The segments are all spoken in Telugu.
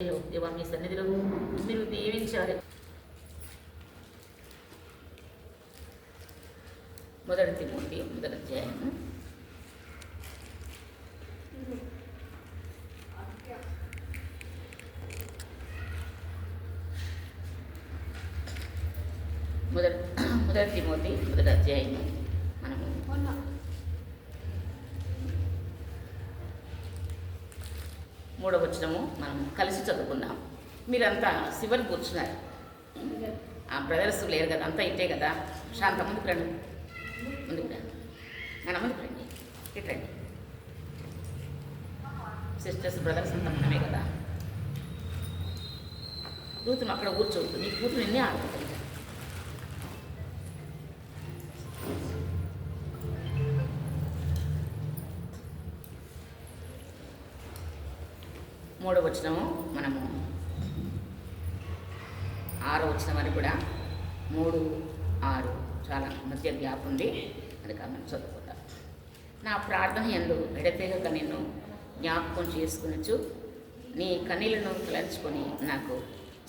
దేవా మీ సన్నిధిలో మీరు దీవించారు. మొదటి తిమోతి మొదటి అధ్యాయము మొదటి తిమోతి మొదటి అధ్యాయము మనము మూడవ వచనము మనం కలిసి చదువుకుందాం. మీరంతా శివని కూర్చున్నారు. ఆ బ్రదర్స్ లేరు కదా, అంతా ఇట్టే కదా. శాంత ముందుకు రండి, ముందుకు రండి, మన ముందుకు రండి, ఇటు రండి. సిస్టర్స్ బ్రదర్స్ అంతా మనమే కదా. కూతురు అక్కడ కూర్చోవద్దు, నీ కూతురు నిన్నే ఆడుతుంది. మూడవ వచనము మనము 6వ వచనం అని కూడా 3, 6 చాలా మధ్య గ్యాప్ ఉంది, అది మనం చదువుకుందాం. నా ప్రార్థన యందు ఎడతెగక నిన్ను జ్ఞాపకం చేసుకునొచ్చు, నీ కన్నీళ్లను తలంచుకొని నాకు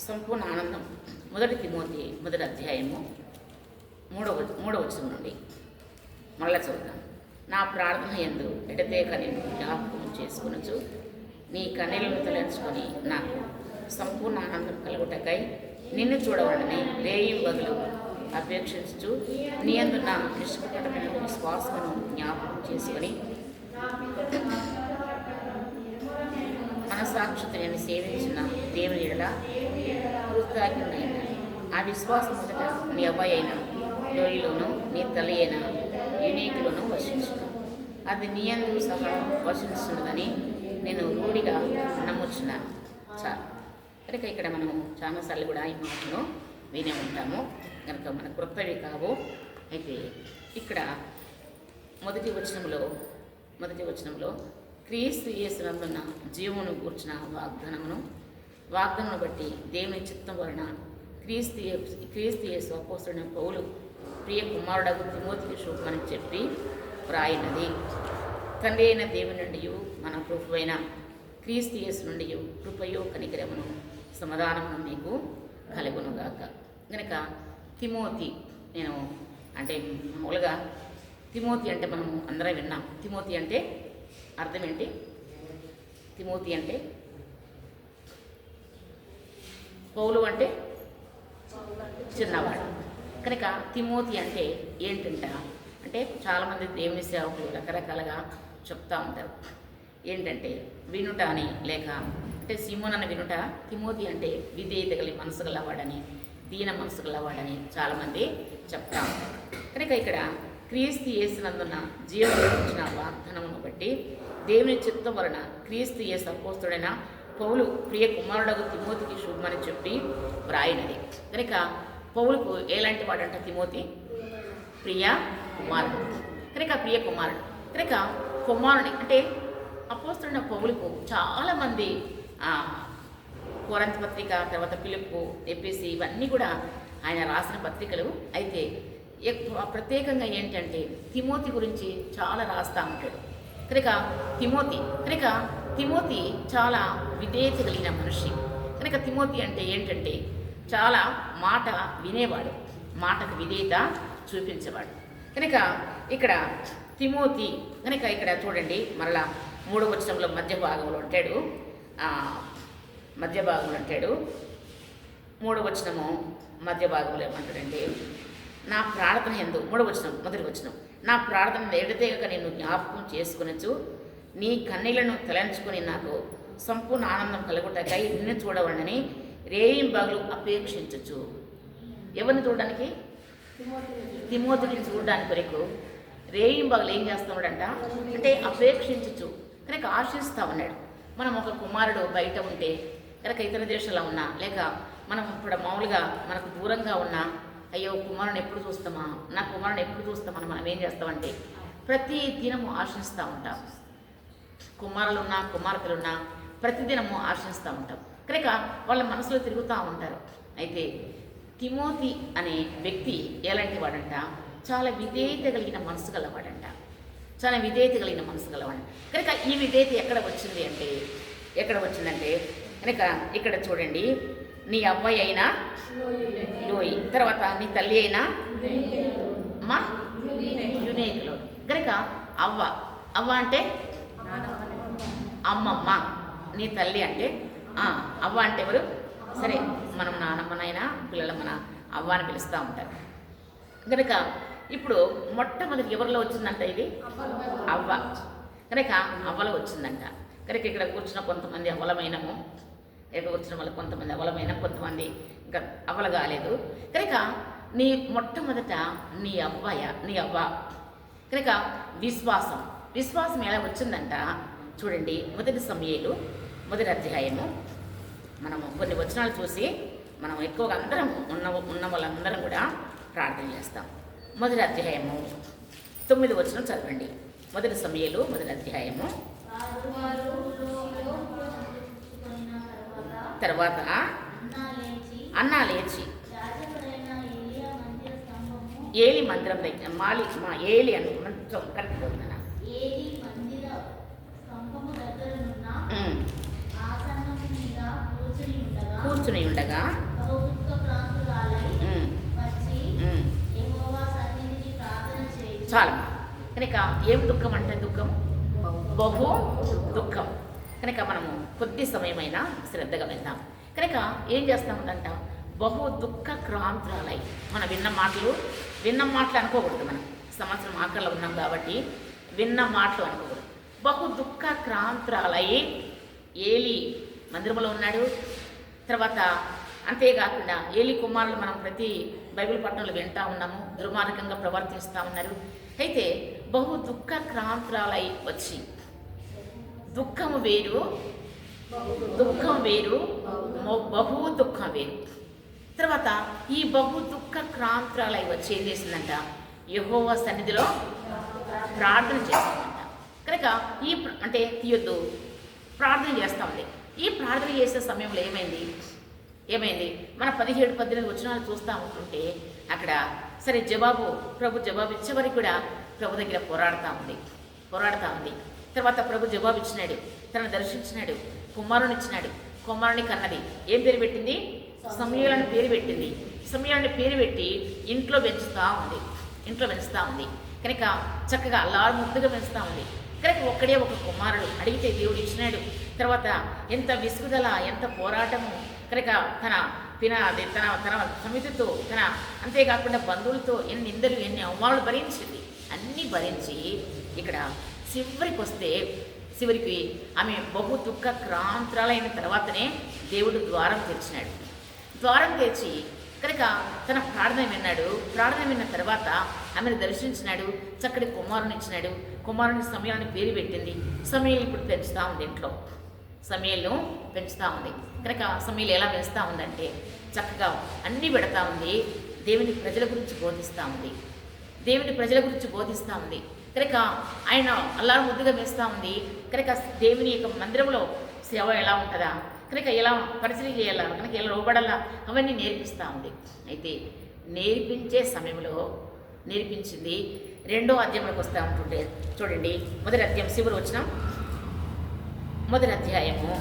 సంపూర్ణ ఆనందం. మొదటి తిమోతి మొదటి అధ్యాయము 3వ వచనం నుండి మళ్ళా చదువుతాం. నా ప్రార్థన యందు ఎడతెగక నిన్ను జ్ఞాపకం చేసుకునొచ్చు, నీ కన్నీళ్లను తలంచుకొని నాకు సంపూర్ణ ఆనందం కలుగుటకై నిన్ను చూడవాలని రేయి బదులు అపేక్షించు, నీ యందు నా నిష్కపటమైన విశ్వాసమును జ్ఞాపకం చేసుకొని మనసాక్షితో నేను సేవించిన దేవుని ఎడల కృతజ్ఞుడైన ఆ విశ్వాసం మొదట నీ అబ్బాయి అయిన లోయలోను నీ తల్లి అయిన యునీకులను వర్షించును, అది నీ యందు సహా వర్షించున్నదని నేను రూఢిగా నమ్ముచున్నాను. చాలు. కనుక ఇక్కడ మనము చాలాసార్లు కూడా ఈ మాటను వినే ఉంటాము, కనుక మన క్రొత్తవి కావు. అయితే ఇక్కడ మొదటి వచనంలో క్రీస్తు యేసునందున్న జీవమును కూర్చున్న వాగ్దానమును బట్టి దేవుని చిత్తం వలన క్రీస్తు యేసు అపోస్తలుడైన పౌలు ప్రియ కుమారుడగు తిమోతికి శుభమని చెప్పి వ్రాయినది. తండ్రి అయిన దేవుని నుండి మన ప్రభువైన క్రీస్తు యేసు నుండి కృపయో కనికరమును సమాధానమును మీకు కలుగునుగాక. కనుక తిమోతి, నేను అంటే మామూలుగా తిమోతి అంటే మనము అందరం విన్నాం. తిమోతి అంటే అర్థం ఏంటి? తిమోతి అంటే పౌలు అంటే చిన్నవాడు. కనుక తిమోతి అంటే ఏంటంట అంటే చాలామంది దేవుని సేవకులు రకరకాలుగా చెప్తూ ఉంటారు. ఏంటంటే వినుట అని, లేక అంటే సిమోన్ అని వినుట. తిమోతి అంటే విధేయత కలిగి మనసు గలవాడని, దీన మనసు గలవాడని చాలామంది చెప్తా ఉంటారు. కనుక ఇక్కడ క్రీస్తు యేసునందున్న జీవన వాగ్దానమును బట్టి దేవుని చిత్తం వలన క్రీస్తు యేసు అపోస్తలుడైన పౌలు ప్రియ కుమారుడగు తిమోతికి శుభమని చెప్పి వ్రాయినది. కనుక పౌలుకు ఎలాంటి వాడంట? తిమోతి ప్రియ కుమారుడు. కనుక ప్రియ కుమారుడు. కనుక కుమారుని అంటే అపోస్తలుడైన పౌలుకు చాలామంది కొరింథీ పత్రిక, తర్వాత ఫిలిప్పు, ఎఫెసీ, ఇవన్నీ కూడా ఆయన రాసిన పత్రికలు. అయితే ప్రత్యేకంగా ఏంటంటే తిమోతి గురించి చాలా రాస్తూ ఉంటాడు. కనుక తిమోతి చాలా విధేయత కలిగిన మనిషి. కనుక తిమోతి అంటే ఏంటంటే చాలా మాట వినేవాడు, మాటకు విధేయత చూపించేవాడు. కనుక ఇక్కడ తిమోతి కనుక ఇక్కడ చూడండి, మరలా 3వ వచనంలో మధ్య భాగంలో అంటాడు. 3వ వచనము మధ్య భాగంలో ఏమంటాడంటే, నా ప్రార్థన యందు మొదటి వచనం నా ప్రార్థన ఎడతెగక నిన్ను జ్ఞాపకం చేసుకునొచ్చు, నీ కన్నీళ్లను తలంచుకొని నాకు సంపూర్ణ ఆనందం కలుగుటకై నిన్ను చూడవలనని రేయింబగలు అపేక్షించచ్చు. ఎవరిని చూడడానికి? తిమోతిని చూడడానికి కొరకు రేయింబగలు ఏం చేస్తున్నాడంట అంటే అపేక్షించచ్చు. కనుక ఆశిస్తూ ఉన్నాడు. మనం ఒక కుమారుడు బయట ఉంటే, కనుక ఇతర దేశాల్లో ఉన్నా, లేక మనం ఇప్పుడు మామూలుగా మనకు దూరంగా ఉన్నా, అయ్యో కుమారుని ఎప్పుడు చూస్తామా, నా కుమారుని ఎప్పుడు చూస్తామని మనం ఏం చేస్తామంటే ప్రతి దినము ఆశిస్తూ ఉంటాం. కుమారులున్నా కుమార్తెలున్నా ప్రతిదినము ఆశిస్తూ ఉంటాం. కనుక వాళ్ళ మనసులో తిరుగుతూ ఉంటారు. అయితే తిమోతి అనే వ్యక్తి ఎలాంటి వాడంట? చాలా విధేయత కలిగిన మనసు గలవాడంట. చాలా విధేయత కలిగిన మనసు గలవాడు. కనుక ఈ విధేయత ఎక్కడ వచ్చిందంటే కనుక ఇక్కడ చూడండి, నీ అవ్వయ్య అయినా లోయి, తర్వాత నీ తల్లి అయినా మా యునేకులో. కనుక అవ్వ, అవ్వ అంటే అమ్మమ్మ, నీ తల్లి అంటే అవ్వ అంటే ఎవరు? సరే, మనం నానమ్మనైనా పిల్లల మన అవ్వ అని పిలుస్తూ ఉంటారు. కనుక ఇప్పుడు మొట్టమొదటి ఎవరిలో వచ్చిందంట? ఇది అవ్వ. కనుక అవ్వలో వచ్చిందంట. కనుక ఇక్కడ కూర్చున్న కొంతమంది అవ్వలమైనము, ఇక్కడ కూర్చున్న వాళ్ళు కొంతమంది అవ్వలమైన, కొంతమంది ఇంకా అవ్వలు కాలేదు. కనుక నీ మొట్టమొదట నీ అవ్వ. కనుక విశ్వాసం ఎలా వచ్చిందంట చూడండి. మొదటి సమూయేలు మొదటి అధ్యాయము, మనము కొన్ని వచనాలు చూసి మనం ఎక్కువగా అందరం ఉన్న వాళ్ళందరం కూడా ప్రార్థన చేస్తాం. మొదటి అధ్యాయము 9వ వచనం చదవండి. మొదటి సమూయేలు మొదటి అధ్యాయము. తర్వాత అన్నా లేచి ఏలి మందిరం దగ్గర ఏలి అని కరెక్ట్ పోతున్నాను. కూర్చుని ఉండగా చాలా. కనుక ఏం దుఃఖం అంటే బహు దుఃఖం. కనుక మనము కొద్ది సమయమైనా శ్రద్ధగా వెళ్దాం. కనుక ఏం చేస్తామంట? బహు దుఃఖ క్రాంతురాలై. మనం విన్న మాటలు అనుకోకూడదు. మనం సంవత్సరం ఆకలిలో ఉన్నాం కాబట్టి విన్న మాటలు అనుకోకూడదు. బహు దుఃఖ క్రాంతురాలై ఏలి మందిరంలో ఉన్నాడు. తర్వాత అంతేకాకుండా ఏలి కుమారులు మనం ప్రతి బైబిల్ పట్టణంలో వింటూ ఉన్నాము, దుర్మార్గంగా ప్రవర్తిస్తూ ఉన్నారు. అయితే బహు దుఃఖ క్రాంతురాలై వచ్చి, దుఃఖం వేరు బహు దుఃఖం వేరు. తర్వాత ఈ బహు దుఃఖ క్రాంతురాలై వచ్చి ఏం చేసిందంట? యెహోవా సన్నిధిలో ప్రార్థన చేసిందంట. కనుక అంటే తీయొద్దు, ప్రార్థన చేస్తూ ఉంది. ఈ ప్రార్థన చేసే సమయంలో ఏమైంది? మన 17-18 వచనాలు చూస్తూ ఉంటుంటే అక్కడ సరే ప్రభు జవాబు ఇచ్చే వరకు కూడా ప్రభు దగ్గర పోరాడుతూ ఉంది. తర్వాత ప్రభు జవాబు ఇచ్చినాడు, తనను దర్శించినాడు, కుమారుని ఇచ్చినాడు. కుమారుని కన్నది. ఏం పేరు పెట్టింది? సమూయేలు పేరు పెట్టింది. సమూయేలు పేరు పెట్టి ఇంట్లో పెంచుతూ ఉంది. కనుక చక్కగా అల్లారు ముద్దుగా పెంచుతూ ఉంది. కనుక ఒక్కడే ఒక కుమారుడు అడిగితే దేవుడు ఇచ్చినాడు. తర్వాత ఎంత విసుగుదల, ఎంత పోరాటము. కనుక తన సమితితో, అంతేకాకుండా బంధువులతో ఎన్ని నిందలు, ఎన్ని అవమానాలు భరించింది. అన్నీ భరించి ఇక్కడ చివరికి ఆమె బహు దుఃఖ క్రాంతురాలైన తర్వాతనే దేవుడు ద్వారం తెరిచి కనుక తన ప్రార్థన విన్న తర్వాత ఆమెను దర్శించినాడు. చక్కటి కుమారుని ఇచ్చినాడు. కుమారుని సమూయేలు పేరు పెట్టింది. సమూయేలు ఇప్పుడు పెంచుతూ ఉంది, ఇంట్లో సమూయేలును పెంచుతూ ఉంది. కనుక సమూయేలు ఎలా పెంచుతూ ఉందంటే చక్కగా అన్నీ పెడతా ఉంది. దేవుని ప్రజల గురించి బోధిస్తూ ఉంది. కనుక ఆయన అల్లారు ముద్దుగా పెంచుతూ ఉంది. కనుక దేవుని యొక్క మందిరంలో సేవ ఎలా ఉంటుందా, కనుక ఎలా పరిచయం చేయాలా, కనుక ఎలా లోబడాలా, అవన్నీ నేర్పిస్తూ ఉంది. అయితే నేర్పించే సమయంలో నేర్పించింది 2వ అధ్యాయంలోకి వస్తూ ఉంటుంటే చూడండి. మొదటి అధ్యాయం చివరి వచ్చిన మొదటి అధ్యాయము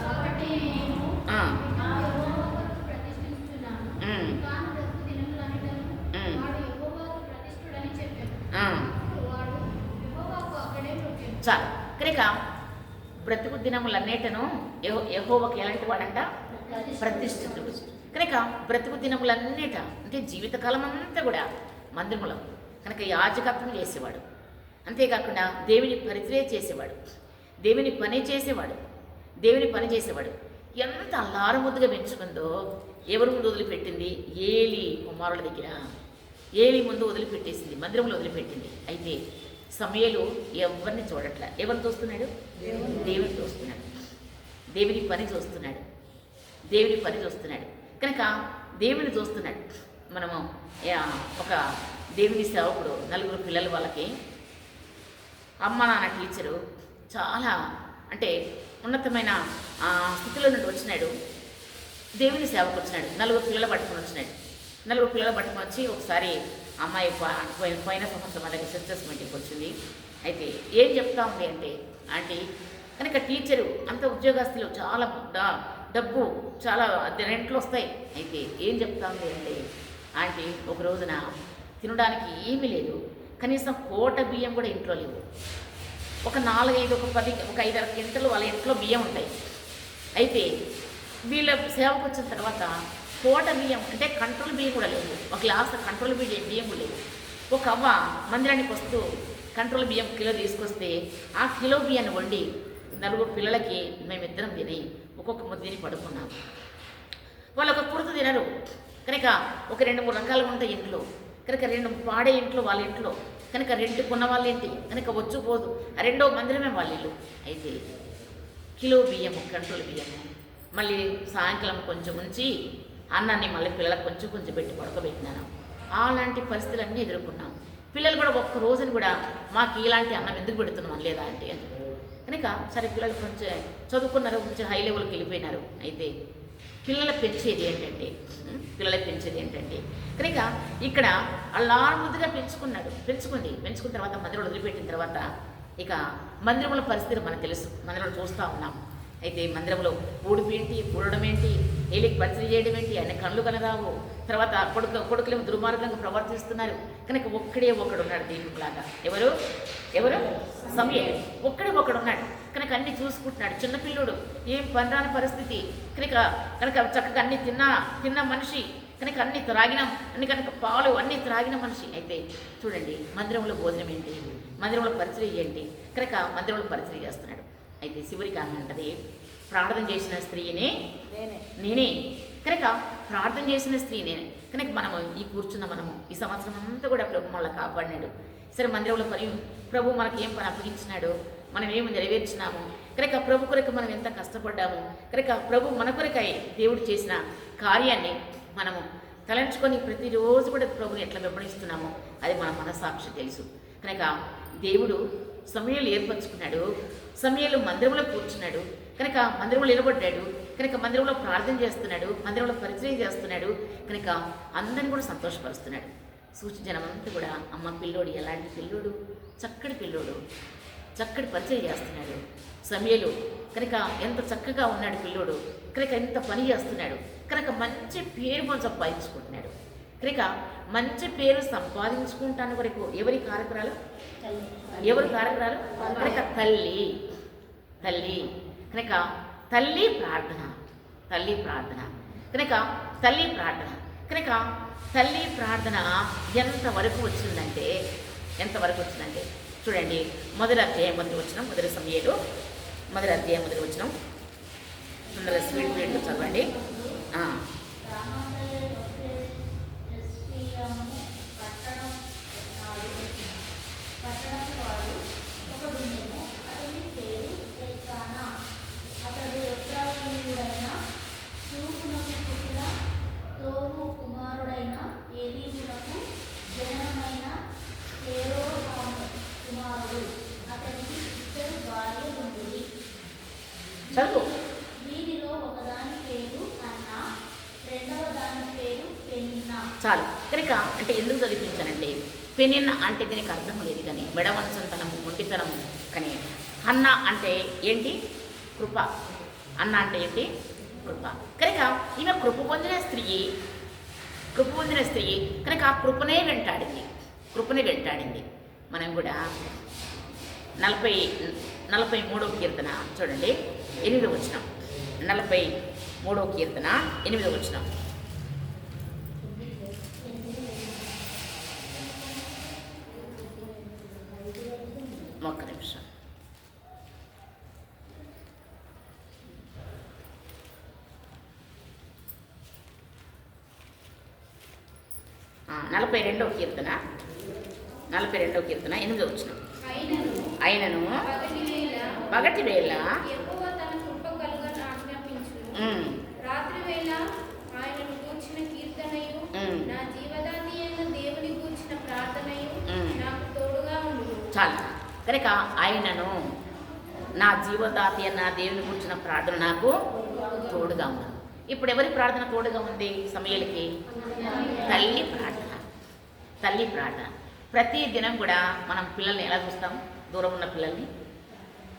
చాలు. కనుక బ్రతుకు దినములన్నిటను యెహోవాకు ఎలాంటి వాడంట? ప్రతిష్ఠితుడు. కనుక బ్రతుకు దినములన్నిట అంటే జీవితకాలం అంతా కూడా మందిరములో కనుక యాజకత్వం చేసేవాడు. అంతేకాకుండా దేవుని పరిచర్య చేసేవాడు, దేవుని పని చేసేవాడు. ఎంత అల్లారు ముద్దుగా పెంచుకుందో ఎవరి ముందు వదిలిపెట్టింది? ఏలి కుమారుల దగ్గర. ఏలి ముందు వదిలిపెట్టేసింది, మందిరంలో వదిలిపెట్టింది. అయితే సమూయేలు ఎవరిని చూడట్లే. ఎవరిని చూస్తున్నాడు? దేవుని చూస్తున్నాడు. దేవుని పని చూస్తున్నాడు. కనుక దేవుని చూస్తున్నాడు. మనము ఒక దేవుని సేవకుడు 4 పిల్లలు, వాళ్ళకి అమ్మ నాన్న టీచరు, చాలా అంటే ఉన్నతమైన స్థితిలో నుండి వచ్చినాడు. దేవుని సేవకు వచ్చినాడు. 4 పిల్లలు పట్టుకొని వచ్చినాడు. 4 పిల్లలు పట్టుకొని వచ్చి ఒకసారి అమ్మాయి పోయిన సంవత్సరం మా దగ్గర సిస్టర్స్ మీటింగ్కి వచ్చింది. అయితే ఏం చెప్తా ఉంది అంటే, ఆంటీ కనుక టీచరు అంత ఉద్యోగస్తులు చాలా డబ్బు చాలా రెంట్లు వస్తాయి. అయితే ఏం చెప్తాంది అంటే ఆంటీ ఒక రోజున తినడానికి ఏమీ లేదు, కనీసం పూట బియ్యం కూడా ఇంట్లో లేవు. ఒక 4-5 ఒక 10 ఒక 5-6 గంటలు వాళ్ళ ఇంట్లో బియ్యం ఉంటాయి. అయితే వీళ్ళ సేవకు వచ్చిన తర్వాత పూట బియ్యం అంటే కంట్రోల్ బియ్యం కూడా లేవు, ఒక గ్లాస్ కంట్రోల్ బియ్యం కూడా లేవు. ఒక అవ్వ మందిరానికి వస్తూ కంట్రోల్ బియ్యం కిలో తీసుకొస్తే ఆ కిలో బియ్యాన్ని వండి 4 పిల్లలకి మేమిద్దరం తిని ఒక్కొక్క ముద్ద తిని పడుకున్నాం. వాళ్ళు ఒక కుర్త తినరు కనుక ఒక 2-3 రకాలు ఉంటాయి ఇంట్లో కనుక 2 పాడే ఇంట్లో వాళ్ళ ఇంట్లో కనుక రెంట్కున్న వాళ్ళ ఇంటి కనుక వచ్చు పోదు, రెండో మందిరమే వాళ్ళ ఇల్లు. అయితే కిలో బియ్యము కంట్రోల్ బియ్యము మళ్ళీ సాయంకాలం కొంచెం ఉంచి అన్నాన్ని మళ్ళీ పిల్లలకు కొంచెం కొంచెం పెట్టి పడుకోబెట్టినాను. అలాంటి పరిస్థితులన్నీ ఎదుర్కొన్నాం. పిల్లలు కూడా ఒక్క రోజుని కూడా మాకు ఇలాంటి అన్నం ఎందుకు పెడుతున్నాం లేదా అంటే అని కనుక సరే పిల్లలు కొంచెం చదువుకున్నారు, కొంచెం హై లెవెల్కి వెళ్ళిపోయినారు. అయితే పిల్లలకు పెంచేది ఏంటంటే కనుక ఇక్కడ అల్లారుముద్దుగా పెంచుకున్న తర్వాత మందిరంలో వదిలిపెట్టిన తర్వాత ఇక మందిరంలో పరిస్థితి మనకు తెలుసు, మందిరంలో చూస్తూ ఉన్నాం. అయితే మందిరంలో ఊడడం ఏంటి, ఏలికి పరిచయం చేయడం ఏంటి, ఆయన కళ్ళు కనరావు, తర్వాత కొడుకులేమో దుర్మార్గంగా ప్రవర్తిస్తున్నారు. కనుక ఒకడున్నాడు దీపులాగా. ఎవరు సమయలు ఒకడున్నాడు కనుక అన్ని చూసుకుంటున్నాడు. చిన్నపిల్లుడు, ఏం పనిరాని పరిస్థితి కనుక చక్కగా అన్ని తిన్న మనిషి కనుక అన్ని త్రాగిన కనుక పాలు అన్ని త్రాగిన మనిషి. అయితే చూడండి మందిరంలో భోజనం ఏంటి, మందిరంలో పరిచయం ఏంటి, కనుక మందిరంలో పరిచయం చేస్తున్నాడు. అయితే శివుడికి ఆమె అంటది, ప్రార్థన చేసిన స్త్రీనే నేనే కనుక ప్రార్థన చేసిన స్త్రీ నేనే కనుక మనము మనము ఈ సంవత్సరం అంతా కూడా ప్రభు మనల్ని కాపాడినాడు. సరే మందిరంలో ప్రభు మనకి ఏం పని అప్పగించినాడు, మనం ఏమి నెరవేర్చినాము కనుక ప్రభు కొరకు మనం ఎంత కష్టపడ్డాము కనుక ప్రభు మన కొరకై దేవుడు చేసిన కార్యాన్ని మనము తలంచుకొని ప్రతిరోజు కూడా ప్రభుని ఎట్లా వెంబడిస్తున్నామో అది మన మనస్సాక్షి తెలుసు. కనుక దేవుడు సమయాలు ఏర్పరచుకున్నాడు, సమయాలు మందిరంలో కూర్చున్నాడు కనుక మందిరంలో నిలబడ్డాడు కనుక మందిరంలో ప్రార్థన చేస్తున్నాడు, మందిరంలో పరిచయం చేస్తున్నాడు కనుక అందరిని కూడా సంతోషపరుస్తున్నాడు. సూచించనమంతా కూడా అమ్మ పిల్లోడు ఎలాంటి పిల్లోడు, చక్కటి పిల్లోడు, చక్కటి పరిచయం చేస్తున్నాడు. సమయాలు కనుక ఎంత చక్కగా ఉన్నాడు పిల్లోడు కనుక ఎంత పని చేస్తున్నాడు కనుక మంచి పేరు మనం సంపాదించుకుంటున్నాడు. కనుక మంచి పేరు సంపాదించుకుంటాను వరకు ఎవరి కారకురాలు కనుక తల్లి కనుక తల్లి ప్రార్థన కనుక తల్లి ప్రార్థన ఎంతవరకు వచ్చిందంటే చూడండి మొదటి అధ్యాయం మొదటి సమయంలో మొదటి అధ్యాయం మొదటి వచ్చినాం తొందరగా స్పీడ్ చదవండి. చదువు. చాలు కనుక అంటే ఎందుకు చదివించానంటే పెనిన్న అంటే దీనికి అర్థం లేదు కానీ మెడవంచంతనము మొండితనము కానీ అన్న అంటే ఏంటి కృప, అన్న అంటే ఏంటి కృప. కనుక ఈమె కృప పొందిన స్త్రీ కనుక ఆ కృపనే వెంటాడింది. మనం కూడా 43వ కీర్తన చూడండి 8వ వచనం, 43వ కీర్తన 8వ వచనం. ఒక్క నిమిషం. నలభై రెండవ కీర్తన 8వ వచనం. అయినను పగటి వేళ చాలు కనుక ఆయనను నా జీవదాతి అన్న దేవుని కూర్చున్న ప్రార్థన నాకు తోడుగా ఉన్నాను. ఇప్పుడు ఎవరి ప్రార్థన తోడుగా ఉంది సమయాలకి? తల్లి ప్రార్థన. ప్రతి దినం కూడా మనం పిల్లల్ని ఎలా చూస్తాం? దూరం ఉన్న పిల్లల్ని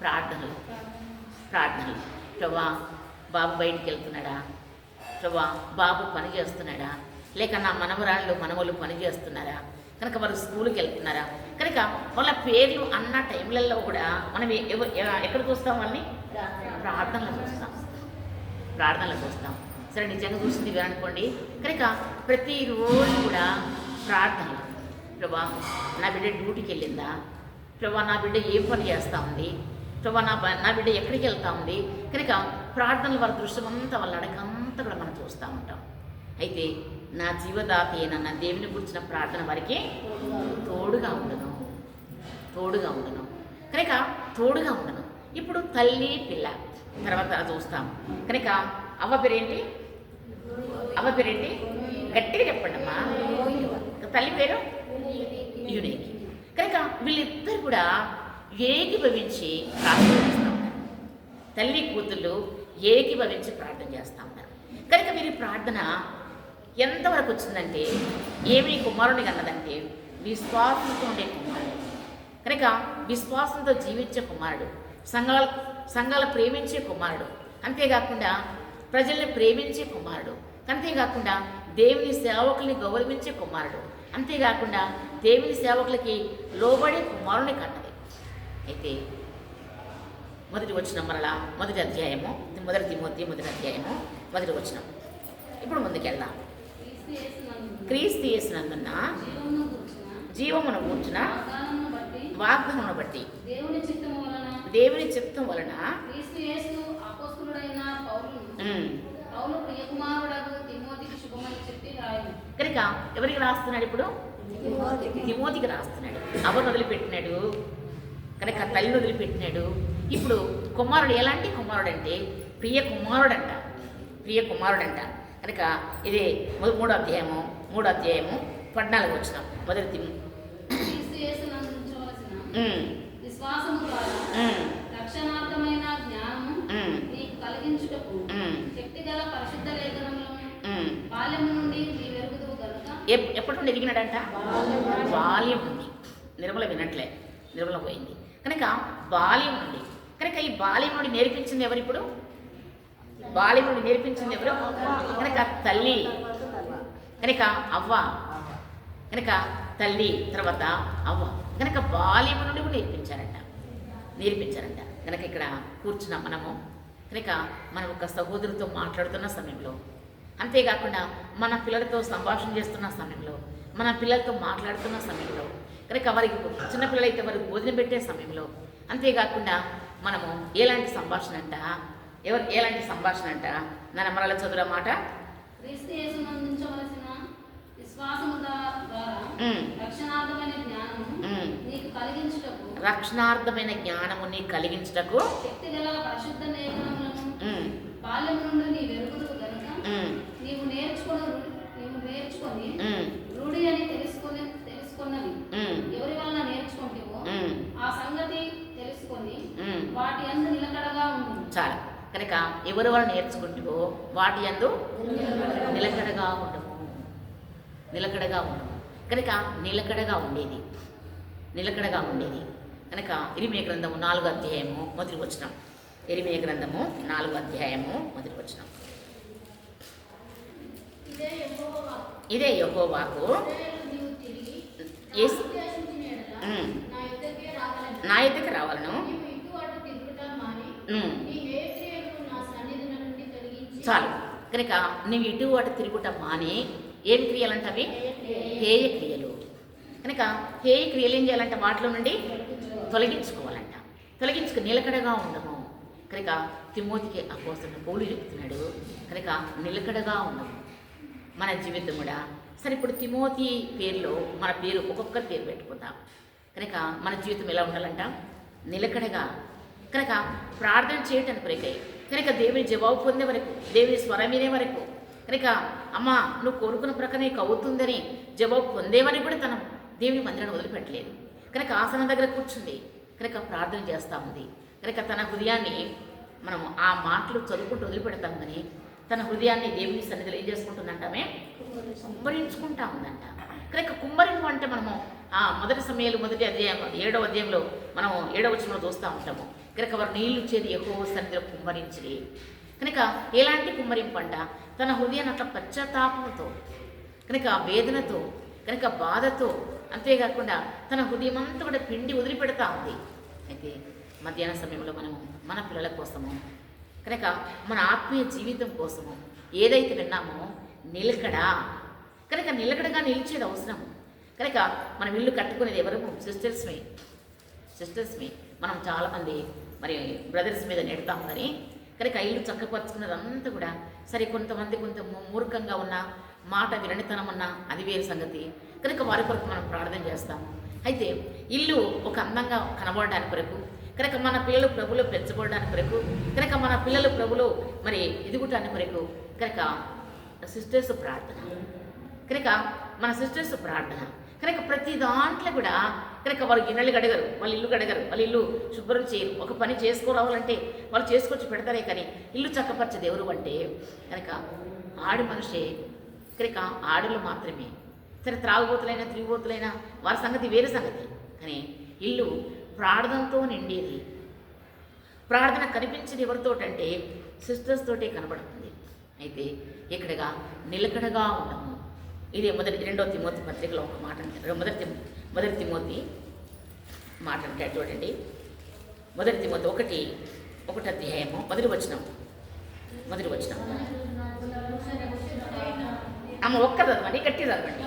ప్రార్థనలు ప్రభా బాబు బయటికి వెళ్తున్నాడా, ప్రభా బాబు పని చేస్తున్నాడా, లేక నా మనవరాళ్ళు మనవలు పని చేస్తున్నారా, కనుక వారు స్కూల్కి వెళ్తున్నారా, కనుక వాళ్ళ పేర్లు అన్న టైంలలో కూడా మనం ఎక్కడ చూస్తాం, వాళ్ళని ప్రార్థనలో చూస్తాం, ప్రార్థనలో చూస్తాం. సరే నిజంగా చూసింది అనుకోండి, కనుక ప్రతిరోజు కూడా ప్రార్థనలు, ప్రభా నా బిడ్డ డ్యూటీకి వెళ్ళిందా, ప్రభా నా బిడ్డ ఏం పని చేస్తూ ఉంది, ప్రభా నా బిడ్డ ఎక్కడికి వెళ్తూ ఉంది, కనుక ప్రార్థనలు వారి దృశ్యం అంతా వాళ్ళ అడకంతా కూడా మనం చూస్తూ ఉంటాం. అయితే నా జీవదాత అయిన దేవుని గురించిన ప్రార్థన వారికి తోడుగా ఉండను, తోడుగా ఉండను, కనుక తోడుగా ఉండను. ఇప్పుడు తల్లి పిల్ల తర్వాత చూస్తాం. కనుక అవ్వ పేరేంటి, అవ్వ పేరేంటి గట్టిగా చెప్పండి అమ్మా. తల్లి పేరు యునీకి. కనుక వీళ్ళిద్దరు కూడా ఏకీభవించి ప్రార్థన చేస్తూ ఉంటారు. తల్లి కూతుళ్ళు ఏకీభవించి ప్రార్థన చేస్తూ ఉంటారు. కనుక వీరి ప్రార్థన ఎంతవరకు వచ్చిందంటే, ఏమి కుమారుని కన్నదంటే విశ్వాసంతో ఉండే కుమారుడు, కనుక విశ్వాసంతో జీవించే కుమారుడు, సంఘాలు ప్రేమించే కుమారుడు, అంతేకాకుండా ప్రజల్ని ప్రేమించే కుమారుడు, అంతేకాకుండా దేవుని సేవకుల్ని గౌరవించే కుమారుడు, అంతేకాకుండా దేవుని సేవకులకి లోబడే కుమారుని కన్నది. అయితే మొదటి వచనం మరలా మొదటి అధ్యాయము, మొదటి తిమోతి మొదటి అధ్యాయము మొదటి వచనం. ఇప్పుడు ముందుకెళ్దాం. క్రీస్తు యేసునందున్న జీవమును కూర్చున్న వాగ్దానమును బట్టి దేవుని చిత్తం వలన కనుక ఎవరికి రాస్తున్నాడు? ఇప్పుడు తిమోతికి రాస్తున్నాడు. అవను వదిలిపెట్టినాడు, కనుక తల్లిని వదిలిపెట్టినాడు. ఇప్పుడు కుమారుడు ఎలాంటి కుమారుడు అంటే ప్రియ కుమారుడంట, ప్రియ కుమారుడంట. కనుక ఇది మూడో అధ్యాయము 14 వచ్చిన మొదటి విశ్వాసము ద్వారా రక్షణార్థమైన జ్ఞానము నీకు కలిగించుటకు శక్తిగల పరిశుద్ధ లేఖనములను బాల్యము నుండి నీ వెరుగుదువు గనుక. ఎప్పటి నుండి ఎదిగినాడంట? బాల్యం నుండి. నిర్మల వినట్లే, నిర్మల పోయింది. కనుక బాల్యం నుండి, కనుక ఈ బాల్యం నుండి నేర్పించింది ఎవరు? ఇప్పుడు బాల్యం నుండి నేర్పించింది ఎవరు? కనుక తల్లి, కనుక అవ్వ, కనుక తల్లి తర్వాత అవ్వ, కనుక బాల్యం నుండి కూడా నేర్పించారంట. కనుక ఇక్కడ కూర్చున్న మనము, కనుక మనం ఒక సహోదరుతో మాట్లాడుతున్న సమయంలో, అంతేకాకుండా మన పిల్లలతో సంభాషణ చేస్తున్న సమయంలో, మన పిల్లలతో మాట్లాడుతున్న సమయంలో, కనుక వారికి చిన్నపిల్లలైతే వారికి భోజనం పెట్టే సమయంలో, అంతేకాకుండా మనము ఎలాంటి సంభాషణ అంట, ఎలాంటి సంభాషణ అంట నన్ను మరల చదువుల మాట. రక్షణార్థమైన జ్ఞానము నీకు కలిగించుటకు రూఢి అని తెలుసుకున్నవి ఎవరి వల్ల నేర్చుకుంటేవో ఆ సంగతి తెలుసుకొని వాటి యందు నిలకడగా ఉండు. చాలు. కనుక ఎవరి వల్ల నేర్చుకుంటేవో వాటి యందు నిలకడగా ఉండవు, నిలకడగా ఉండవు. కనుక నిలకడగా ఉండేది. కనుక ఇరిమియా గ్రంథము 4వ అధ్యాయము మొదటి వచనం. ఇరిమియా గ్రంథము 4వ అధ్యాయము మొదటి వచనం. ఇదే యెహోవాకు నా ఎద్దకు రావాలను. చాలు. కనుక నువ్వు ఇటు అటు తిరుగుట మాని ఏం క్రియలంటే అవి హేయ క్రియలు. కనుక హేయ క్రియలు ఏం చేయాలంటే వాటిలో నుండి తొలగించుకోవాలంట. తొలగించుకు నిలకడగా ఉండము. కనుక తిమోతికి అపోస్తలుడైన పౌలు చెప్తున్నాడు, కనుక నిలకడగా ఉండము మన జీవితం కూడా. సరే, ఇప్పుడు తిమోతి పేరులో మన పేరు ఒక్కొక్క పేరు పెట్టుకుందాం. కనుక మన జీవితం ఎలా ఉండాలంట? నిలకడగా. కనుక ప్రార్థన చేయటానికి కొరకై, కనుక దేవుని జవాబు పొందే వరకు, దేవుని స్వరం వినే వరకు, కనుక అమ్మ నువ్వు కోరుకున్న ప్రకారం నీకు అవుతుందని జవాబు పొందేవని కూడా తన దేవుని మందిరాన్ని వదిలిపెట్టలేదు. కనుక ఆసనం దగ్గర కూర్చుంది, కనుక ప్రార్థన చేస్తూ ఉంది. కనుక తన హృదయాన్ని మనం ఆ మాటలు చదువుకుంటూ వదిలిపెడతాం, కానీ తన హృదయాన్ని దేవుని సన్నిధిలో ఏం చేసుకుంటుందంటామే? కుమ్మరించుకుంటా ఉందంట. కనుక కుమ్మరింపు అంటే మనము మొదటి సమయాలు మొదటి అధ్యాయం 7వ అధ్యాయంలో మనం 7వ వచనంలో చూస్తూ ఉంటాము. కనుక వారు నీళ్లు చేది యెహోవా సన్నిధిలో కుమ్మరించి, కనుక ఎలాంటి కుమ్మరింపు అంట, తన హృదయాన్ని అట్లా పశ్చాత్తాపంతో, కనుక వేదనతో, కనుక బాధతో, అంతేకాకుండా తన హృదయం అంతా కూడా పిండి వదిలిపెడతా ఉంది. అయితే మధ్యాహ్న సమయంలో మనము మన పిల్లల కోసము, కనుక మన ఆత్మీయ జీవితం కోసము ఏదైతే విన్నామో నిలకడ, కనుక నిలకడగా నిలిచేది అవసరం. కనుక మనం ఇల్లు కట్టుకునేది ఎవరు? సిస్టర్స్మే. మనం చాలామంది మరి బ్రదర్స్ మీద నెడతాం కానీ కనుక ఇల్లు చక్కపరుచుకున్నదంతా కూడా సరే, కొంత మూర్ఖంగా ఉన్న మాట విననితనం ఉన్న అది వేరు సంగతి. కనుక వారి కొరకు మనం ప్రార్థన చేస్తాం. అయితే ఇల్లు ఒక అందంగా కనబడడానికి కొరకు, కనుక మన పిల్లలు ప్రభులో పెంచబడడానికి కొరకు, కనుక మన పిల్లలు ప్రభులో మరి ఎదుగుటానికి కొరకు కనుక సిస్టర్స్ ప్రార్థన, కనుక మన సిస్టర్స్ ప్రార్థన. కనుక ప్రతి దాంట్లో కూడా కనుక వాళ్ళు గిన్నెలు కడగరు, వాళ్ళు ఇల్లు కడగరు, వాళ్ళు ఇల్లు శుభ్రం చేయరు. ఒక పని చేసుకోరావాలంటే వాళ్ళు చేసుకొచ్చి పెడతారే కానీ ఇల్లు చక్కపరిచేది ఎవరు అంటే కనుక ఆడి మనిషే. కనుక ఆడలు మాత్రమే. సరే, త్రాగుబోతులైనా తిరిగిబోతులైనా వారి సంగతి వేరే సంగతి. కానీ ఇల్లు ప్రార్థనతో నిండేది. ప్రార్థన కనిపించేది ఎవరితోటంటే సిస్టర్స్ తోటే కనబడుతుంది. అయితే ఇక్కడగా నిలకడగా ఉండము. ఇదే 2వ తిమోతి పత్రికలో ఒక మాట అంటారు. మొదటి తిమోతి మాట అంటాడు చూడండి. 1 తిమోతి 1 అధ్యాయము 1వ వచనం. అమ్మ ఒక్క చదవండి, గట్టి చదవండి.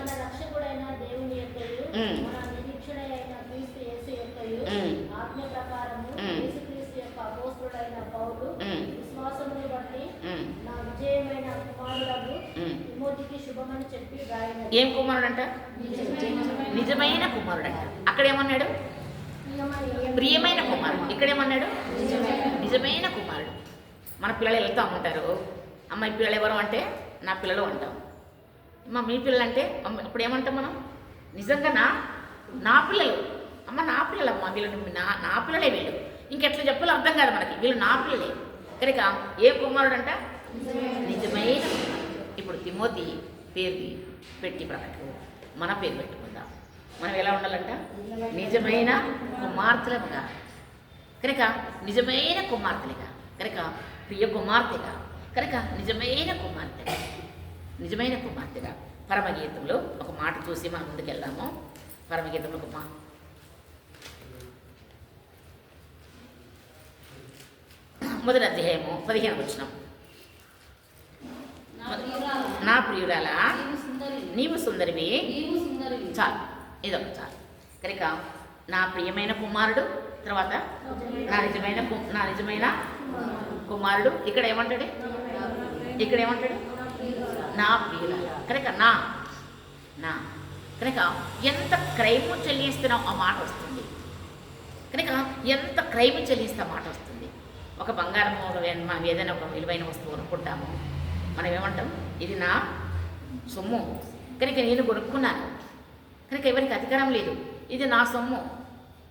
ఏం కుమారుడు అంట? నిజమైన కుమారుడు అంట. అక్కడేమన్నాడు? ప్రియమైన కుమారుడు. ఇక్కడేమన్నాడు? నిజమైన కుమారుడు. మన పిల్లలు వెళ్తూ ఉంటారు, అమ్మ ఈ పిల్లలు ఎవరు అంటే నా పిల్లలు అంటాం. అమ్మ మీ పిల్లలు అంటే అప్పుడు ఏమంటాం మనం? నిజంగా నా పిల్లలు, అమ్మ నా పిల్లలమ్మ, వీళ్ళు నా పిల్లలే వీళ్ళు. ఇంకెట్లా చెప్పాలో అర్థం కాదు మనకి, వీళ్ళు నా పిల్లలే. కనుక ఏ కుమారుడు అంట? నిజమైన. ఇప్పుడు తిమోతి పేరు పెట్టి ప్రకటన మన పేరు పెట్టుకుందాం. మనం ఎలా ఉండాలంట? నిజమైన కుమార్తెలుగా, కనుక నిజమైన కుమార్తెలుగా, కనుక ప్రియ కుమార్తెగా, కనుక నిజమైన కుమార్తెగా. పరమగీతంలో ఒక మాట చూసి మనం ముందుకెళ్దాము. పరమగీతంలో ఒక మాట, 1వ అధ్యాయము 15వ వచనం. నా ప్రియురాలా నీవు సుందరివి. చాలు, ఇదొక చాలు. కనుక నా ప్రియమైన కుమారుడు, తర్వాత నా నిజమైన కుమారుడు. ఇక్కడ ఏమంటాడు? నా ప్రియురాల. కనుక నా కనుక ఎంత క్రైము చెల్లిస్తున్నావు ఆ మాట వస్తుంది. కనుక ఎంత క్రైము చెల్లిస్తే మాట వస్తుంది. ఒక బంగారం మనం ఏదైనా ఒక విలువైన వస్తువు కొనుక్కుంటాము, మనం ఏమంటాం? ఇది నా సొమ్ము, కనుక నేను కొనుక్కున్నాను, కనుక ఎవరికి అధికారం లేదు, ఇది నా సొమ్ము,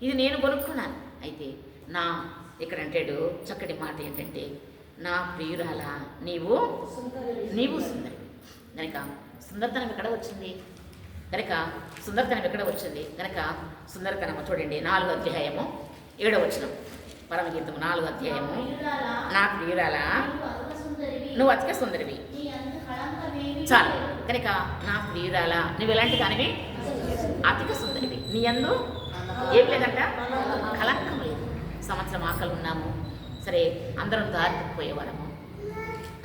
ఇది నేను కొనుక్కున్నాను. అయితే ఇక్కడ అంటాడు చక్కటి మాట ఏంటంటే, నా ప్రియురాల నీవు సుందరి. కనుక సుందరతనం ఎక్కడ వచ్చింది? కనుక సుందరతనం చూడండి. 4వ అధ్యాయము 7వ వచనం. పరమగీతము 4వ అధ్యాయము. నా ప్రియురాల నువ్వు అతిక సుందరివి. చాలు. కనుక నా ప్రియురాల నువ్వు ఎలాంటి దానివి? అతిక సుందరివి. నీ యందు ఏం లేదంట? కలంకం లేదు. సంవత్సరం ఆకలి ఉన్నాము, సరే అందరం దారి తప్పిపోయేవారము.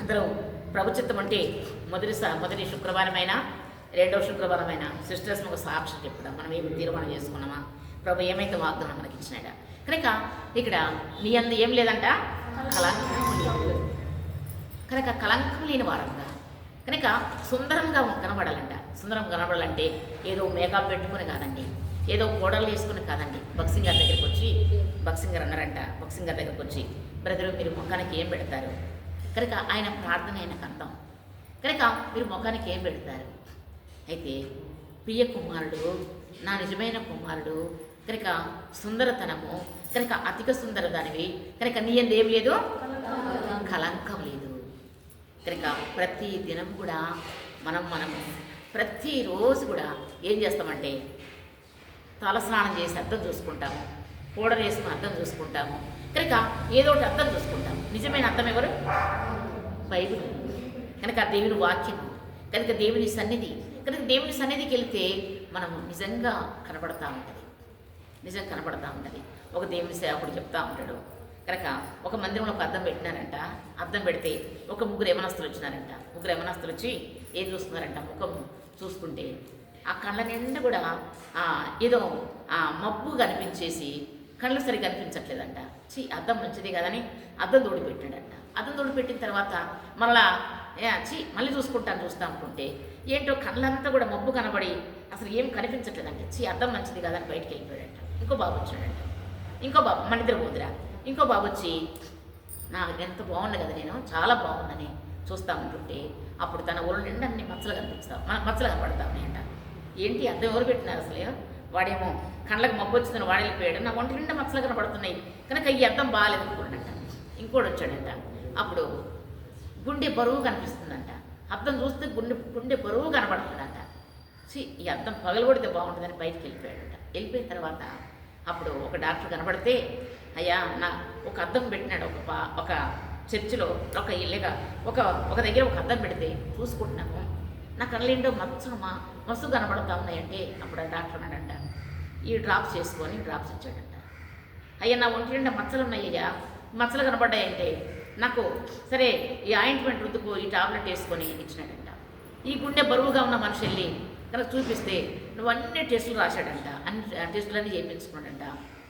అందరం ప్రభుత్వం అంటే మొదటి శుక్రవారమైనా 2వ శుక్రవారమైనా సిస్టర్స్ ఒక సాక్షి చెప్పుదాం. మనం ఏమి తీర్మానం చేసుకున్నామా? ప్రభు ఏమైతే వాగ్దానం మనకి ఇచ్చినాడా? కనుక ఇక్కడ నీ అందు ఏం లేదంట? కలంకం లేదు. కనుక కలంకం లేని వారంగా, కనుక సుందరంగా కనబడాలంట. సుందరం కనబడాలంటే ఏదో మేకప్ పెట్టుకుని కాదండి, ఏదో కోడలు వేసుకుని కాదండి. బక్సింగ్ గారి దగ్గరికి వచ్చి బక్సింగ్ గారు అన్నారంట, బక్సింగ్ గారి దగ్గరికి వచ్చి, బ్రదరు మీరు ముఖానికి ఏం పెడతారు? కనుక ఆయన ప్రార్థన ఆయనకు అర్థం. కనుక మీరు ముఖానికి ఏం పెడతారు? అయితే ప్రియ కుమారుడు, నా నిజమైన కుమారుడు, కనుక సుందరతనము, కనుక అధిక సుందర దానివి, కనుక నీ యందు ఏం లేదు? కలంకం లేదు. కనుక ప్రతి దినం కూడా మనము ప్రతిరోజు కూడా ఏం చేస్తామంటే తలస్నానం చేసి అర్థం చూసుకుంటాము, పౌడర్ వేసుకుని అర్థం చూసుకుంటాము, కనుక ఏదో ఒకటి అర్థం చూసుకుంటాము. నిజమైన అర్థం ఎవరు? బైబిల్ కనుక ఆ దేవుని వాక్యం కనుక దేవుని సన్నిధి కనుక దేవుని సన్నిధికి వెళితే మనం నిజంగా కనబడతా ఉంటుంది, నిజంగా కనబడతా ఉంటుంది. ఒక దేవుని సేవకుడు చెప్తా ఉంటాడు కనుక ఒక మందిరంలో ఒక అద్దం పెట్టినారంట. అద్దం పెడితే ఒక ముగ్గురు యవనస్తులు వచ్చినారంట. ముగ్గురు యవనస్తులు వచ్చి ఏం చూస్తున్నారంట, ముఖం చూసుకుంటే ఆ కళ్ళ నిండా కూడా ఏదో మబ్బు కనిపించేసి కళ్ళు సరిగా కనిపించట్లేదంట. అద్దం మంచిది కదని అద్దం తోడి పెట్టాడంట. అద్దం తోడి పెట్టిన తర్వాత మళ్ళీ చూస్తా ఉంటుంటే ఏంటో కళ్ళంతా కూడా మబ్బు కనబడి అసలు ఏం కనిపించట్లేదంట. అద్దం మంచిది కదని బయటికి వెళ్ళిపోయాడంట. ఇంకో బాబు వచ్చాడంట. ఇంకో బాబు మన ఇద్దరు పోదురా. ఇంకో బాబు వచ్చి నాకు ఎంత బాగుంది కదా, నేను చాలా బాగుందని చూస్తూ ఉంటుంటే అప్పుడు తన ఊళ్ళో నిండా అన్ని మచ్చలు కనపడతా ఉన్నాయంట. ఏంటి అద్దం ఎవరు పెట్టినారు అసలు? వాడేమో కళ్ళకు మబ్బు వచ్చిందని వాడు వెళ్ళిపోయాడు, నా ఒంటి నిండా మచ్చలు కనపడుతున్నాయి కనుక ఈ అద్దం బాగాలేదు అనుకోండంట. ఇంకోటి వచ్చాడంట. అప్పుడు గుండె బరువు కనిపిస్తుందంట. అద్దం చూస్తే గుండె బరువు కనపడుతుందంట. ఈ అద్దం పగలగొడితే బాగుంటుందని బయటికి వెళ్ళిపోయాడంట. వెళ్ళిపోయిన తర్వాత అప్పుడు ఒక డాక్టర్ కనబడితే, అయ్యా నా ఒక అద్దం పెట్టినాడు ఒక చర్చిలో ఒక ఇల్లుగా ఒక దగ్గర ఒక అద్దం పెడితే చూసుకుంటున్నాము, నా కళ్ళేంటో మస్తు కనబడతా ఉన్నాయంటే అప్పుడు ఆ డాక్టర్ అన్నాడంట, ఈ డ్రాప్స్ చేసుకొని డ్రాప్స్ ఇచ్చాడంట. అయ్యా నా ఒంటి నిండా మచ్చలు ఉన్నాయ్యా, మచ్చలు కనబడ్డాయంటే నాకు సరే ఈ ఆయింట్మెంట్ రుద్దుకో, ఈ టాబ్లెట్ వేసుకొని ఇచ్చినాడంట. ఈ గుండె బరువుగా ఉన్న మనిషి వెళ్ళి కనుక చూపిస్తే నువ్వు అన్ని టెస్టులు రాశాడంట. అన్ని టెస్టులన్నీ చేయించుకున్నాడంట.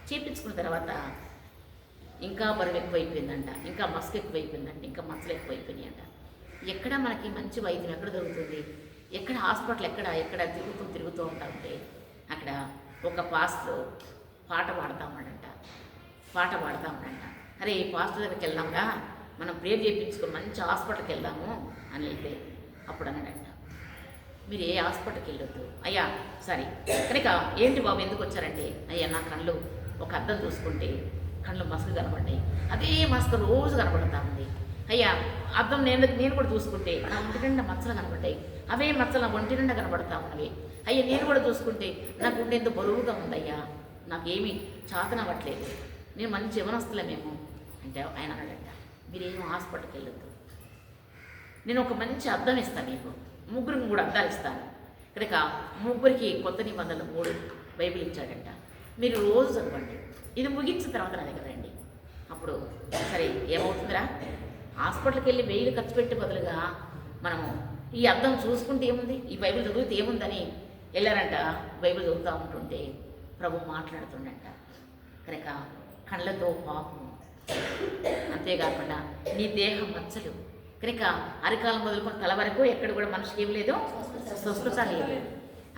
చేయించుకున్న తర్వాత ఇంకా బరువు ఎక్కువైపోయిందంట, ఇంకా మస్క్ ఎక్కువైపోయిందంట, ఇంకా మచ్చలు ఎక్కువైపోయినాయంట. ఎక్కడ మనకి మంచి వైద్యం ఎక్కడ దొరుకుతుంది, ఎక్కడ హాస్పిటల్ ఎక్కడ తిరుగుతూ ఉంటామంటే అక్కడ ఒక పాస్టర్ పాట పాడుతూ ఉన్నాడంట. అరే ఈ పాస్టర్ దగ్గరికి వెళ్దాంగా, మనం ప్రేర్ చేయించుకొని మంచి హాస్పిటల్కి వెళ్దాము అని వెళ్తే అప్పుడు అన్నాడంట, మీరు ఏ హాస్పిటల్కి వెళ్ళొద్దు అయ్యా, సరే కనుక ఏంటి బాబు ఎందుకు వచ్చారంటే, అయ్యా నా కళ్ళు ఒక అద్దం చూసుకుంటే కళ్ళు మస్క్ కనబడ్డాయి, అదే మస్క్ రోజు కనబడతా ఉంది. అయ్యా అద్దం నేను కూడా చూసుకుంటే నా ఒంటి నిండా మచ్చలు కనబడ్డాయి, అవే మచ్చలు నా ఒంటి నిండా కనబడతా ఉన్నవి. అయ్యా నేను కూడా చూసుకుంటే నా గుండె ఎంత బరువుగా ఉందయ్యా, నాకేమీ చాతనవ్వట్లేదు, నేను మంచి యవనస్తులమేమో అంటే ఆయన అన్నాడంట, మీరేమో హాస్పిటల్కి వెళ్ళొద్దు, నేను ఒక మంచి అద్దం ఇస్తాను, మీకు ముగ్గురికి 3 అద్దాలు ఇస్తాను. కనుక ముగ్గురికి కొత్త నిబంధనలు 3 బైబిల్ ఇచ్చాడంట. మీరు రోజు చదవండి, ఇది ముగించిన తర్వాత నా దగ్గర రండి. అప్పుడు సరే ఏమవుతుందిరా, హాస్పిటల్కి వెళ్ళి 1000 ఖర్చు పెట్టే బదులుగా మనము ఈ అద్దం చూసుకుంటే ఏముంది, ఈ బైబిల్ చదివితే ఏముందని వెళ్ళారంట. బైబిల్ చదువుతూ ఉంటుంటే ప్రభు మాట్లాడుతుండంట. కనుక కళ్ళతో పాపం, అంతేకాకుండా నీ దేహం మచ్చలు, కనుక అరికాలం మొదలుకొని తల వరకు ఎక్కడ కూడా మనిషికి ఏం లేదు, స్వస్థత లేదు.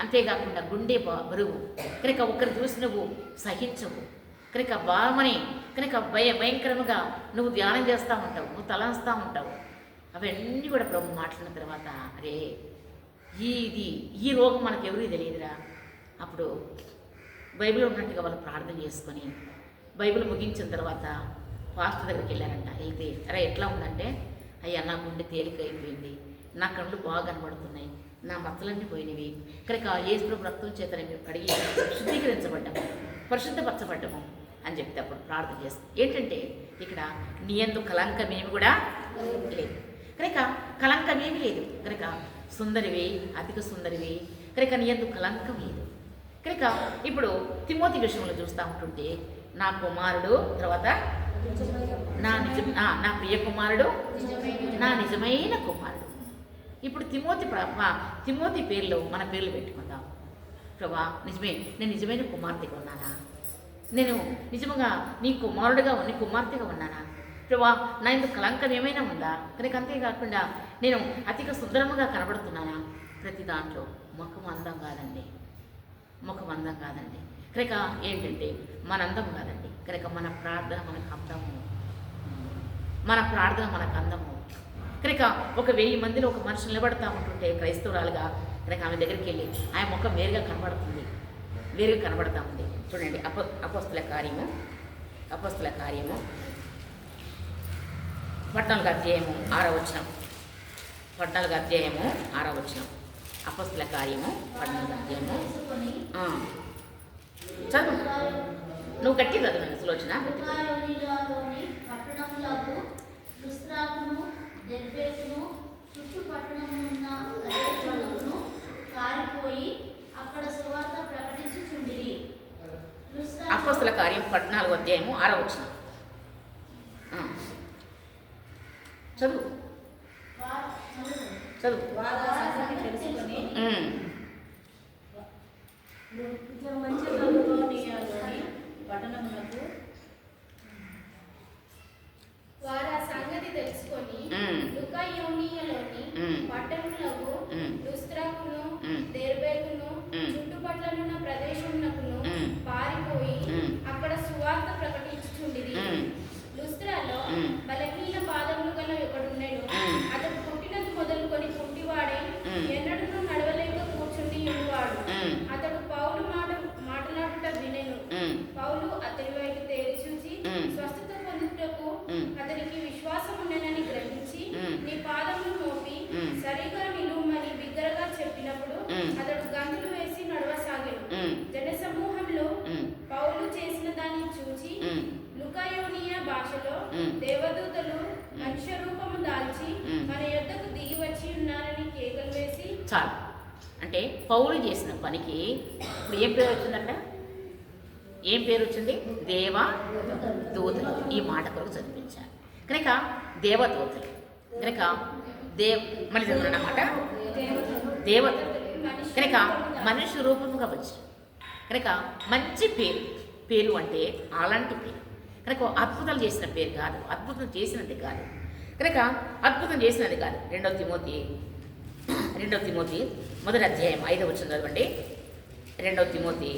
అంతేకాకుండా గుండె బరువు, కనుక ఒకరు చూసి నువ్వు సహించవు, కనుక బామని కనుక భయంకరముగా నువ్వు ధ్యానం చేస్తూ ఉంటావు, నువ్వు తలంస్తూ ఉంటావు. అవన్నీ కూడా ప్రభు మాట్లాడిన తర్వాత అరే ఈ రోగం మనకు ఎవరికి తెలియదురా. అప్పుడు బైబిల్ ఉన్నట్టుగా వాళ్ళు ప్రార్థన చేసుకొని బైబిల్ ముగించిన తర్వాత పాస్టర్ దగ్గరికి వెళ్ళారంట. వెళ్తే అరే ఎట్లా ఉందంటే, అయ్యా నా గుండె తేలిక అయిపోయింది, నా కళ్ళు బాగా కనబడుతున్నాయి, నా మచ్చలన్నీ పోయినవి, కనుక యేసు రక్తం చేత మేము కడిగి శుద్ధీకరించబడ్డాము, పరిశుద్ధపరచబడ్డాము అని చెప్తే అప్పుడు ప్రార్థన చేస్తాం. ఏంటంటే ఇక్కడ నీ యందు కలంకమేమి కూడా లేదు, కనుక కలంకమేమి లేదు, కనుక సుందరివి, అధిక సుందరివి, కనుక నీ యందు కలంకం లేదు. కనుక ఇప్పుడు తిమోతి విషయంలో చూస్తూ ఉంటుంటే నా కుమారుడు, తర్వాత నా ప్రియ కుమారుడు, నా నిజమైన కుమారుడు. ఇప్పుడు తిమోతి పేర్లో మన పేర్లు పెట్టుకుందాం. ప్రభా నిజమే, నేను నిజమైన కుమార్తెగా ఉన్నానా, నేను నిజంగా నీ కుమార్తెగా ఉన్నానా ప్రభా, నా ఇందుకు కలంకం ఏమైనా ఉందా, కనుక అంతేకాకుండా నేను అతిక సుందరముగా కనబడుతున్నానా. ప్రతి దాంట్లో ముఖం అందం కాదండి, కనుక ఏంటంటే మన అందం కాదండి, కనుక మన ప్రార్థన మనకు అందము, కనుక ఒక 1000 మందిలో ఒక మనిషి నిలబడతా ఉంటుంటే క్రైస్తవురాలుగా కనుక ఆమె దగ్గరికి వెళ్ళి ఆయన ముఖం వేరుగా కనబడతా ఉంది. చూడండి అపోస్తుల కార్యము 14వ అధ్యాయము 6వ వచనం. అపోస్తుల కార్యము 14వ అధ్యాయము చదువు, నువ్వు గట్టి చదువు సులోచన. దెర్బేకును చుట్టుపట్టణమున్న ప్రదేశములను కారిపోయి అక్కడ సువార్త ప్రకటించుచుండిరి. అపోస్తల కార్యం 14వ అధ్యాయము 6వ వచనం. చదువు చదువు. పట్టణమునకు వారు ఆ సంగతి తెలుసుకొని లుకా యోనియలోని పట్టణములకు లుస్త్రాకును దెర్బేకును చుట్టుపట్లనున్న ప్రదేశమునకును పారిపోయి అక్కడ సువార్త ప్రకటించుచుండిరి. లుస్త్రాలో బలహీన పాదములు గల ఒకడున్నెను. అతడు పుట్టినది మొదలుకొని కుంటివాడై ఎన్నడూ నడవలేక కూర్చుండి ఉన్నవాడు. అతడు పౌలు మాట్లాడుట వినెను. పౌలు అతడి వైపు తేరి చూచి స్వస్థత పొందుటకు అతనికి విశ్వాసం ఉండనని గ్రహించి నీ పాదములు మోపి సరిగా నిలువమని బిగ్గరగా చెప్పినప్పుడు అతడు గంతులు వేసి నడవసాగాడు. జన సమూహంలో పౌలు చేసిన దాన్ని చూచి లుకాయోనియ భాషలో దేవదూతలు మనుష్య రూపము దాల్చి మన యొద్దకు దిగి వచ్చి ఉన్నారని కేకలు వేసి. చాలు. అంటే పౌలు చేసిన పనికి ఇప్పుడు ఏం పేరు వచ్చిందంట? ఏం పేరు వచ్చింది? దేవదూతలు. ఈ మాట కొరకు చదివించారు కనుక దేవదూతలు కనుక మళ్ళీ చదువుతున్నమాట దేవతలు కనుక మనుష్య రూపముగా వచ్చారు కనుక మంచి పేరు అంటే అలాంటి పేరు కనుక అద్భుతాలు చేసిన పేరు కాదు, అద్భుతం చేసినది కాదు కనుక అద్భుతం చేసినది కాదు. 2 తిమోతి 1వ అధ్యాయం 5వ వచనం చదవండి. 2 తిమోతి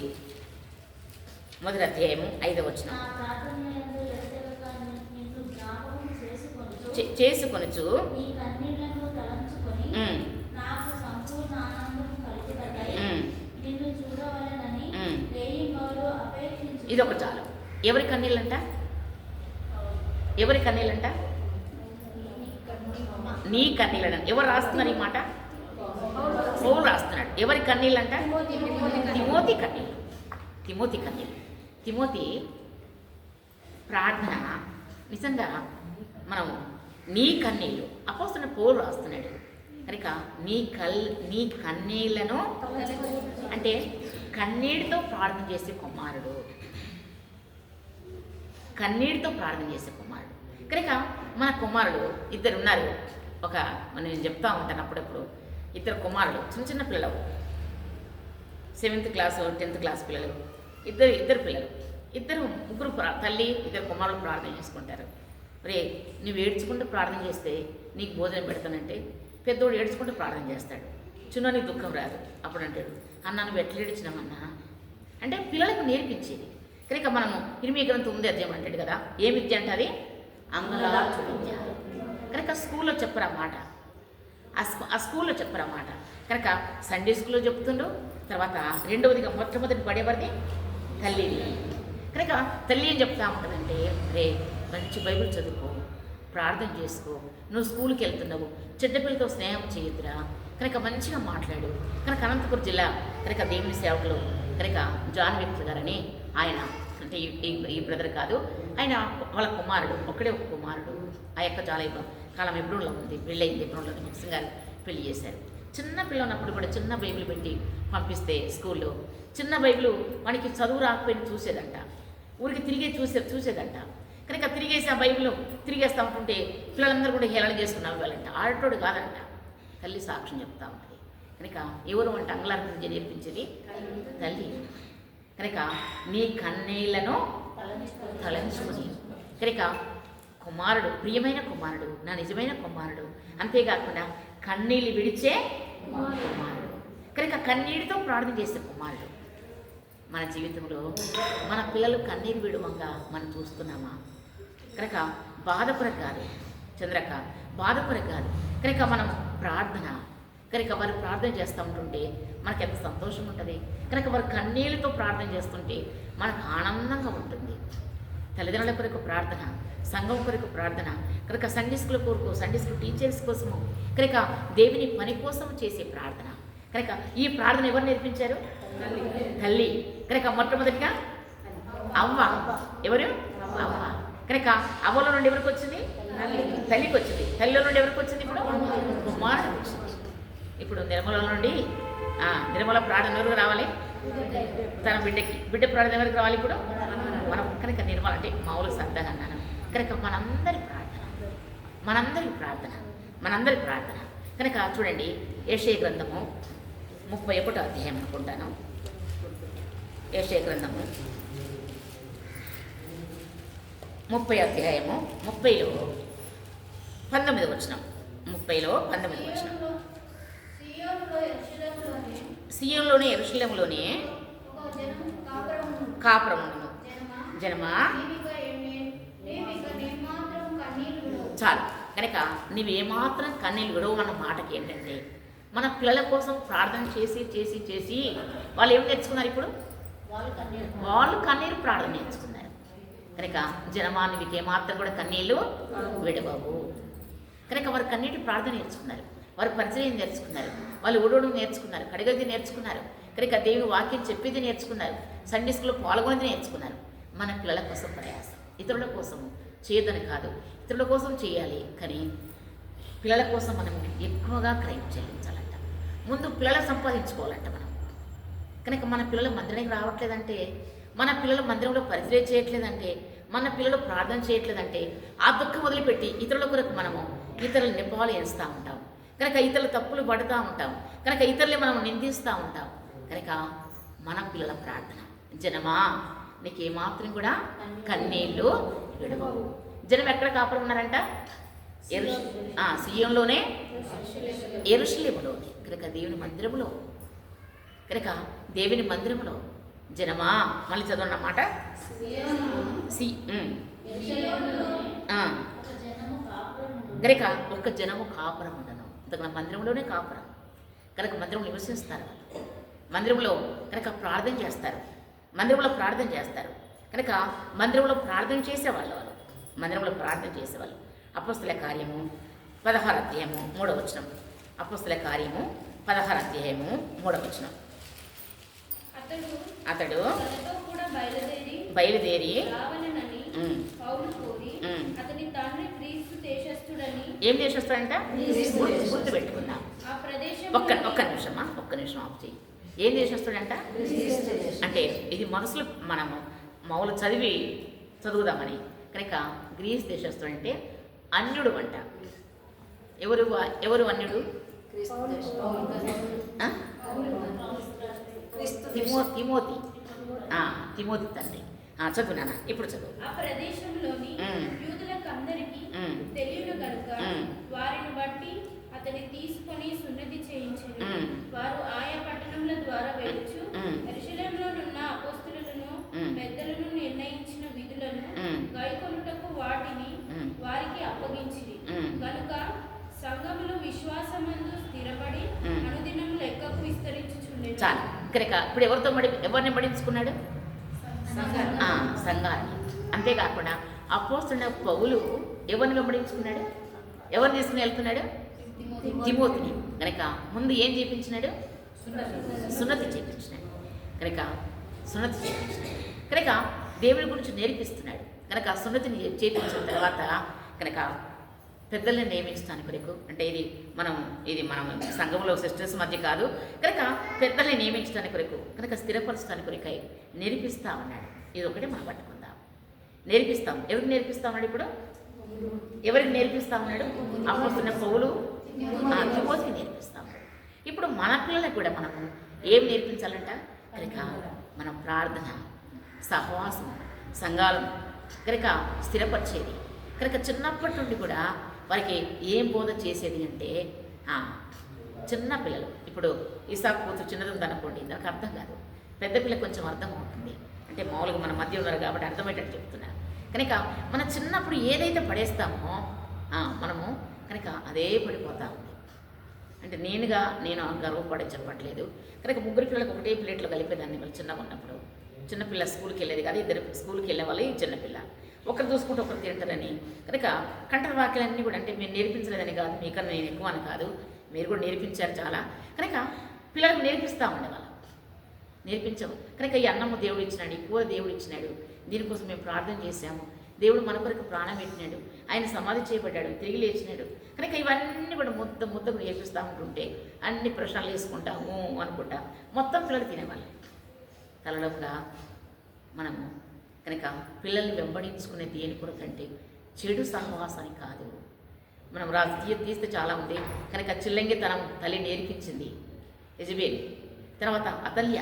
1వ అధ్యాయం 5వ వచనం. చేసుకొనుచు ఇది ఒక చాలు. ఎవరి కన్నీళ్ళంట? ఎవరి కన్నీళ్ళంట? నీ కన్నీళ్ళ. ఎవరు రాస్తున్నారు ఈ మాట? పౌలు రాస్తున్నాడు. ఎవరి కన్నీళ్ళంట? తిమోతి కన్నీళ్ళు. తిమోతి ప్రార్థన నిజంగా మనం నీ కన్నీళ్ళు అపోస్తలుడైన పౌలు రాస్తున్నాడు కనుక నీ కన్నీళ్లను అంటే కన్నీటితో ప్రార్థన చేసే కుమారుడు, కన్నీటితో ప్రార్థన చేసే కుమారుడు కనుక మన కుమారుడు ఇద్దరు ఉన్నారు. నేను చెప్తా ఉంటాను అప్పుడప్పుడు, ఇద్దరు కుమారుడు చిన్న పిల్లలు, 7th క్లాస్ 10th క్లాస్ పిల్లలు, ఇద్దరు పిల్లలు, ముగ్గురు తల్లి ఇద్దరు కుమారులు ప్రార్థన చేసుకుంటారు. రే నువ్వు ఏడ్చుకుంటూ ప్రార్థన చేస్తే నీకు భోజనం పెడతానంటే పెద్దోడు ఏడ్చుకుంటూ ప్రార్థన చేస్తాడు. చిన్నోనికి దుఃఖం రాదు. అప్పుడు అంటాడు, అన్న నువ్వు ఎట్లా ఏడ్చినామన్నా అంటే పిల్లలకు నేర్పించేది కనుక మనము 8 అధ్యాయం అంటాడు కదా. ఏ విద్య అంటే అది అంగలార్చు విద్య కనుక స్కూల్లో చెప్పరా మాట, ఆ స్కూల్లో చెప్పరా మాట కనుక సండే స్కూల్లో చెప్తుండు. తర్వాత రెండవదిగా మొట్టమొదటి పడేవారిది తల్లిని కనుక తల్లి ఏం చెప్తా ఉంటుందంటే, రే మంచి బైబిల్ చదువుకో, ప్రార్థన చేసుకో, నువ్వు స్కూల్కి వెళ్తున్నావు, చెడ్డ పిల్లలతో స్నేహం చేయొద్దురా కనుక మంచిగా మాట్లాడు. కనుక అనంతపురం జిల్లా కనుక దేవుని సేవకులు కనుక జాన్ విక్టర్ గారని ఆయన అంటే ఈ బ్రదర్ కాదు, ఆయన వాళ్ళ కుమారుడు ఒక్కడే ఒక కుమారుడు. ఆ యొక్క చాలా కాలం ఎబ్రోన్లో ఉంది, పెళ్ళయింది. ఎబ్రోన్లో ముస్లిం గారు పెళ్లి చేశారు. చిన్న పిల్ల ఉన్నప్పుడు కూడా చిన్న బైబిల్ పెట్టి పంపిస్తే స్కూల్లో చిన్న బైబిల్ మనకి చదువు రాకపోయినా చూసేదంట, ఊరికి చూసేదంట కనుక తిరిగేసి ఆ బైబిల్ తిరిగేస్తూ ఉంటుంటే పిల్లలందరూ కూడా హేళన చేసుకున్నారు వాళ్ళంట. ఆడటోడు కాదంట, తల్లి సాక్ష్యం చెప్తా ఉంటుంది కనుక ఎవరు అంటే అంగలార్పణ నేర్పించేది తల్లి కనుక నీ కన్నీళ్లను తలంచుకుని కనుక కుమారుడు, ప్రియమైన కుమారుడు, నా నిజమైన కుమారుడు, అంతేకాకుండా కన్నీళ్ళు విడిచే కుమారుడు కనుక కన్నీటితో ప్రార్థన చేసే కుమారుడు. మన జీవితంలో మన పిల్లలు కన్నీరు విడువంగా మనం చూస్తున్నామా? కనుక బాధపడక కాదు చంద్రక, బాధపడక కాదు కనుక మనం ప్రార్థన కనుక వారు ప్రార్థన చేస్తూ ఉంటుంటే మనకు ఎంత సంతోషం ఉంటుంది. కనుక వారు కన్నీళ్ళతో ప్రార్థన చేస్తుంటే మనకు ఆనందంగా ఉంటుంది. తల్లిదండ్రుల కొరకు ప్రార్థన, సంఘం కొరకు ప్రార్థన కనుక సండే స్కూల్ కొరకు, సండే స్కూల్ టీచర్స్ కోసము కనుక దేవుని పని కోసం చేసే ప్రార్థన కనుక ఈ ప్రార్థన ఎవరు నేర్పించారు? తల్లి కనుక మొట్టమొదటిగా అవ్వ. ఎవరు? అవ్వ. కనుక అవ్వలో నుండి ఎవరికి వచ్చింది? తల్లికి వచ్చింది. తల్లిలో నుండి ఎవరికి వచ్చింది? ఇప్పుడు కుమారుడికి వచ్చింది. ఇప్పుడు నిర్మల నుండి నిర్మల ప్రార్థన ఎవరికి రావాలి? తన బిడ్డకి. బిడ్డ ప్రార్థన ఎవరికి రావాలి? ఇప్పుడు మనం. కనుక నిర్మల అంటే మామూలు సరదాగా అన్నాను. కనుక మనందరి ప్రార్థన. కనుక చూడండి, యెషయా గ్రంథము 31వ అధ్యాయం అనుకుంటాను. యెషయా గ్రంథము 30వ అధ్యాయము 30లో 19వ వచనం. 30లో 19వ వచనం. సీయోనులోనే యెరూషలేములోనే కాపురం ఉండును. జనమా చాలు. కనుక నువ్వేమాత్రం కన్నీళ్ళు విడవు అన్న మాటకి ఏంటంటే, మన పిల్లల కోసం ప్రార్థన చేసి వాళ్ళు ఏం నేర్చుకున్నారు? ఇప్పుడు వాళ్ళు కన్నీరు ప్రార్థన నేర్చుకున్నారు. కనుక జనమా నువ్వు ఏమాత్రం కూడా కన్నీళ్ళు విడవవు. కనుక వారు కన్నీటి ప్రార్థన నేర్చుకున్నారు, వారు పరిచయం నేర్చుకున్నారు, వాళ్ళు ఊడవడం నేర్చుకున్నారు, కడిగది నేర్చుకున్నారు. కనుక దేవుని వాక్యం చెప్పేది నేర్చుకున్నారు, సండే స్కూల్లో పాల్గొనేది నేర్చుకున్నారు. మన పిల్లల కోసం ప్రయాసం, ఇతరుల కోసం చేయదని కాదు, ఇతరుల కోసం చేయాలి. కానీ పిల్లల కోసం మనం ఎక్కువగా క్రయం చెల్లించాలంట. ముందు పిల్లలు సంపాదించుకోవాలంట మనం. కనుక మన పిల్లలు మందిరానికి రావట్లేదంటే, మన పిల్లలు మందిరంలో పరిచయం చేయట్లేదంటే, మన పిల్లలు ప్రార్థన చేయట్లేదంటే, ఆ దుఃఖం వదిలిపెట్టి ఇతరుల కొరకు మనము ఇతరులు నింపాలు వేస్తూ ఉంటాం. కనుక ఇతరుల తప్పులు పడుతూ ఉంటాం. కనుక ఇతరులే మనం నిందిస్తూ ఉంటాం. కనుక మన పిల్లల ప్రార్థన, జనమా నీకేమాత్రం కూడా కన్నీళ్ళు విడవవు. జనం ఎక్కడ కాపురం ఉన్నారంట? సీయోనులోనే, యెరూషలేములోనే. కనుక దేవుని మందిరములో, జనమా, మళ్ళీ చదవండి అన్నమాట. కనుక ఒక్క జనము కాపురం ఉండను. కనుక మందిరంలోనే కాపురం. కనుక మందిరం నివసిస్తారు వాళ్ళు. మందిరంలో కనుక ప్రార్థన చేస్తారు. కనుక మందిరంలో ప్రార్థన చేసేవాళ్ళు. అపోస్తల కార్యము 16వ అధ్యాయము 3వ వచనం. అపోస్తల కార్యము 16వ అధ్యాయము 3వ వచనం. అతడు బయలుదేరి ఏం దేశస్తుడంట? గుర్తు పెట్టుకుందాం. ఒక్క నిమిషం ఆఫ్ చేయి. ఏం దేశస్తుడంట అంటే ఇది మనసులో మనము మామూలు చదువుదామని. కనుక గ్రీస్ దేశస్తుడంటే అన్యుడు అంట. ఎవరు అన్యుడు? తిమోతి తండ్రి. చదువు నాన్న, ఇప్పుడు చదువు. ఆ ప్రదేశంలోని యూదులకందరికీ తెలియను గనుక వారిని బట్టి అతన్ని తీసుకొని సున్నతి చేయించారు. వారు ఆయా పట్టణముల ద్వారా వెళ్ళుచు యెరూషలేములోనున్న అపోస్తలులను పెద్దలను నిర్ణయించిన విధులను గైకొనుటకు వాటిని వారికి అప్పగించిరి. కనుక సంఘములు విశ్వాసమందు స్థిరపడి అనుదినము లెక్కకు విస్తరించుచుండెను. చాలు. కనుక ఇప్పుడు ఎవరిని బడించుకున్నాడు? సంఘాన్ని. అంతేకాకుండా అపోస్తలుడైన పౌలు ఎవరిని వెంబడించుకున్నాడు? ఎవరిని తీసుకుని వెళ్తున్నాడు? తిమోతిని. కనుక ముందు ఏం చేయించినాడు? సున్నతి చేయించినాడు. కనుక దేవుని గురించి నేర్పిస్తున్నాడు. కనుక సున్నతిని చేయించిన తర్వాత కనుక పెద్దల్ని నియమించడానికి కొరకు, అంటే ఇది మనం సంఘంలో సిస్టర్స్ మధ్య కాదు, కనుక పెద్దల్ని నియమించడానికి కొరకు, కనుక స్థిరపరచడానికి కొరకై నేర్పిస్తా ఉన్నాడు. ఇది ఒకటి మనం పట్టుకుందాం. నేర్పిస్తాం. ఎవరికి నేర్పిస్తా ఉన్నాడు? ఇప్పుడు ఎవరికి నేర్పిస్తా ఉన్నాడు? అపోస్తలుడైన పౌలు తిమోతికి నేర్పిస్తాం. ఇప్పుడు మన పిల్లలకు కూడా మనము ఏం నేర్పించాలంట? కనుక మనం ప్రార్థన, సహవాసం, సంఘాలను కనుక స్థిరపరిచేది. కనుక చిన్నప్పటి నుండి కూడా వారికి ఏం బోధ చేసేది అంటే, చిన్న పిల్లలు ఇప్పుడు ఇసాకు కూతురు చిన్నది ఉందనుకోండి, దానికి అర్థం కాదు. పెద్ద పిల్లకి కొంచెం అర్థం అవుతుంది. అంటే మామూలుగా మన మధ్య ఉన్నారు కాబట్టి అర్థమయ్యేటట్టు చెప్తున్నారు. కనుక మనం చిన్నప్పుడు ఏదైతే పడేస్తామో మనము కనుక అదే పడిపోతా ఉంది. అంటే నేను గర్వపడే చెప్పట్లేదు. కనుక ముగ్గురు పిల్లలకు ఒకటే ప్లేట్లో కలిపేదాన్ని. వాళ్ళు చిన్నగా ఉన్నప్పుడు చిన్నపిల్ల స్కూల్కి వెళ్ళేది కాదు, ఇద్దరు స్కూల్కి వెళ్ళే వాళ్ళు. ఈ చిన్నపిల్ల ఒకరు చూసుకుంటే ఒకరు తింటారని. కనుక కంటర వాక్యాలన్నీ కూడా అంటే మీరు నేర్పించలేదని కాదు, మీకన్నా నేను ఎక్కువ అని కాదు, మీరు కూడా నేర్పించారు చాలా. కనుక పిల్లలకు నేర్పిస్తూ ఉండేవాళ్ళు. నేర్పించాము. కనుక ఈ అన్నము దేవుడు ఇచ్చినాడు, ఈ కూర దేవుడు ఇచ్చినాడు, దీనికోసం మేము ప్రార్థన చేశాము, దేవుడు మన కొరకు ప్రాణం పెట్టినాడు ఆయన సమాధి చేయబడ్డాడు, తిరిగి లేచినాడు. కనుక ఇవన్నీ కూడా ముద్దకు నేర్పిస్తూ ఉంటుంటే అన్ని ప్రశ్నలు వేసుకుంటాము అనుకుంటా మొత్తం పిల్లలు తినేవాళ్ళు. తలలోపుగా మనము కనుక పిల్లల్ని వెంబడించుకునే దేని కొరకంటే చెడు సహవాసాన్ని కాదు. మనం తీస్తే చాలా ఉంది. కనుక చిల్లంగితనం తల్లి నేర్పించింది యజబేల్, తర్వాత అతల్య.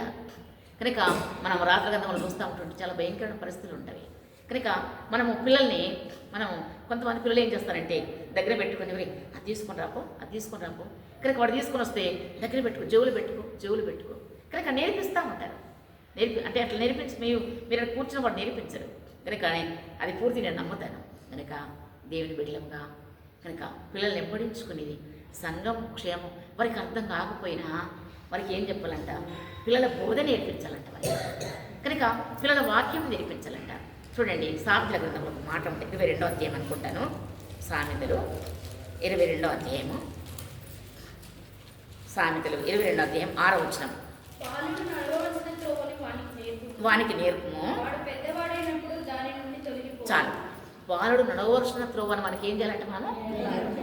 కనుక మనం రాత్రి గంధంలో చూస్తూ ఉంటుంటే చాలా భయంకరమైన పరిస్థితులు ఉంటాయి. కనుక మనము పిల్లల్ని కొంతమంది పిల్లలు ఏం చేస్తారంటే దగ్గర పెట్టుకుని అది తీసుకొని రాపో, అది తీసుకొని రాపో. కనుక వాడు తీసుకొని వస్తే దగ్గర పెట్టుకో, చెవులు పెట్టుకో. కనుక నేర్పిస్తూ ఉంటారు. అంటే అట్లా నేర్పించి మీరు కూర్చున్న వాడు నేర్పించరు. కనుక అది పూర్తి నేను నమ్ముతాను. కనుక దేవుని బిడ్డలంగా కనుక పిల్లల్ని వెంబడించుకునేది సంఘం క్షేమం. వారికి అర్థం కాకపోయినా వారికి ఏం చెప్పాలంట, పిల్లల బోధ నేర్పించాలంట వారికి. కనుక పిల్లల వాక్యం నేర్పించాలంట. చూడండి, సామెతల గ్రంథంలో ఒక మాట ఉంటుంది, 22వ అధ్యాయం అనుకుంటాను. సామెతలు 22వ అధ్యాయము, సామెతలు 22వ అధ్యాయం 6వ వచనం. వానికి నేర్పుము, చాలు. బాలుడు నడవలసిన త్రోవను మనకి ఏం చేయాలంటే మనం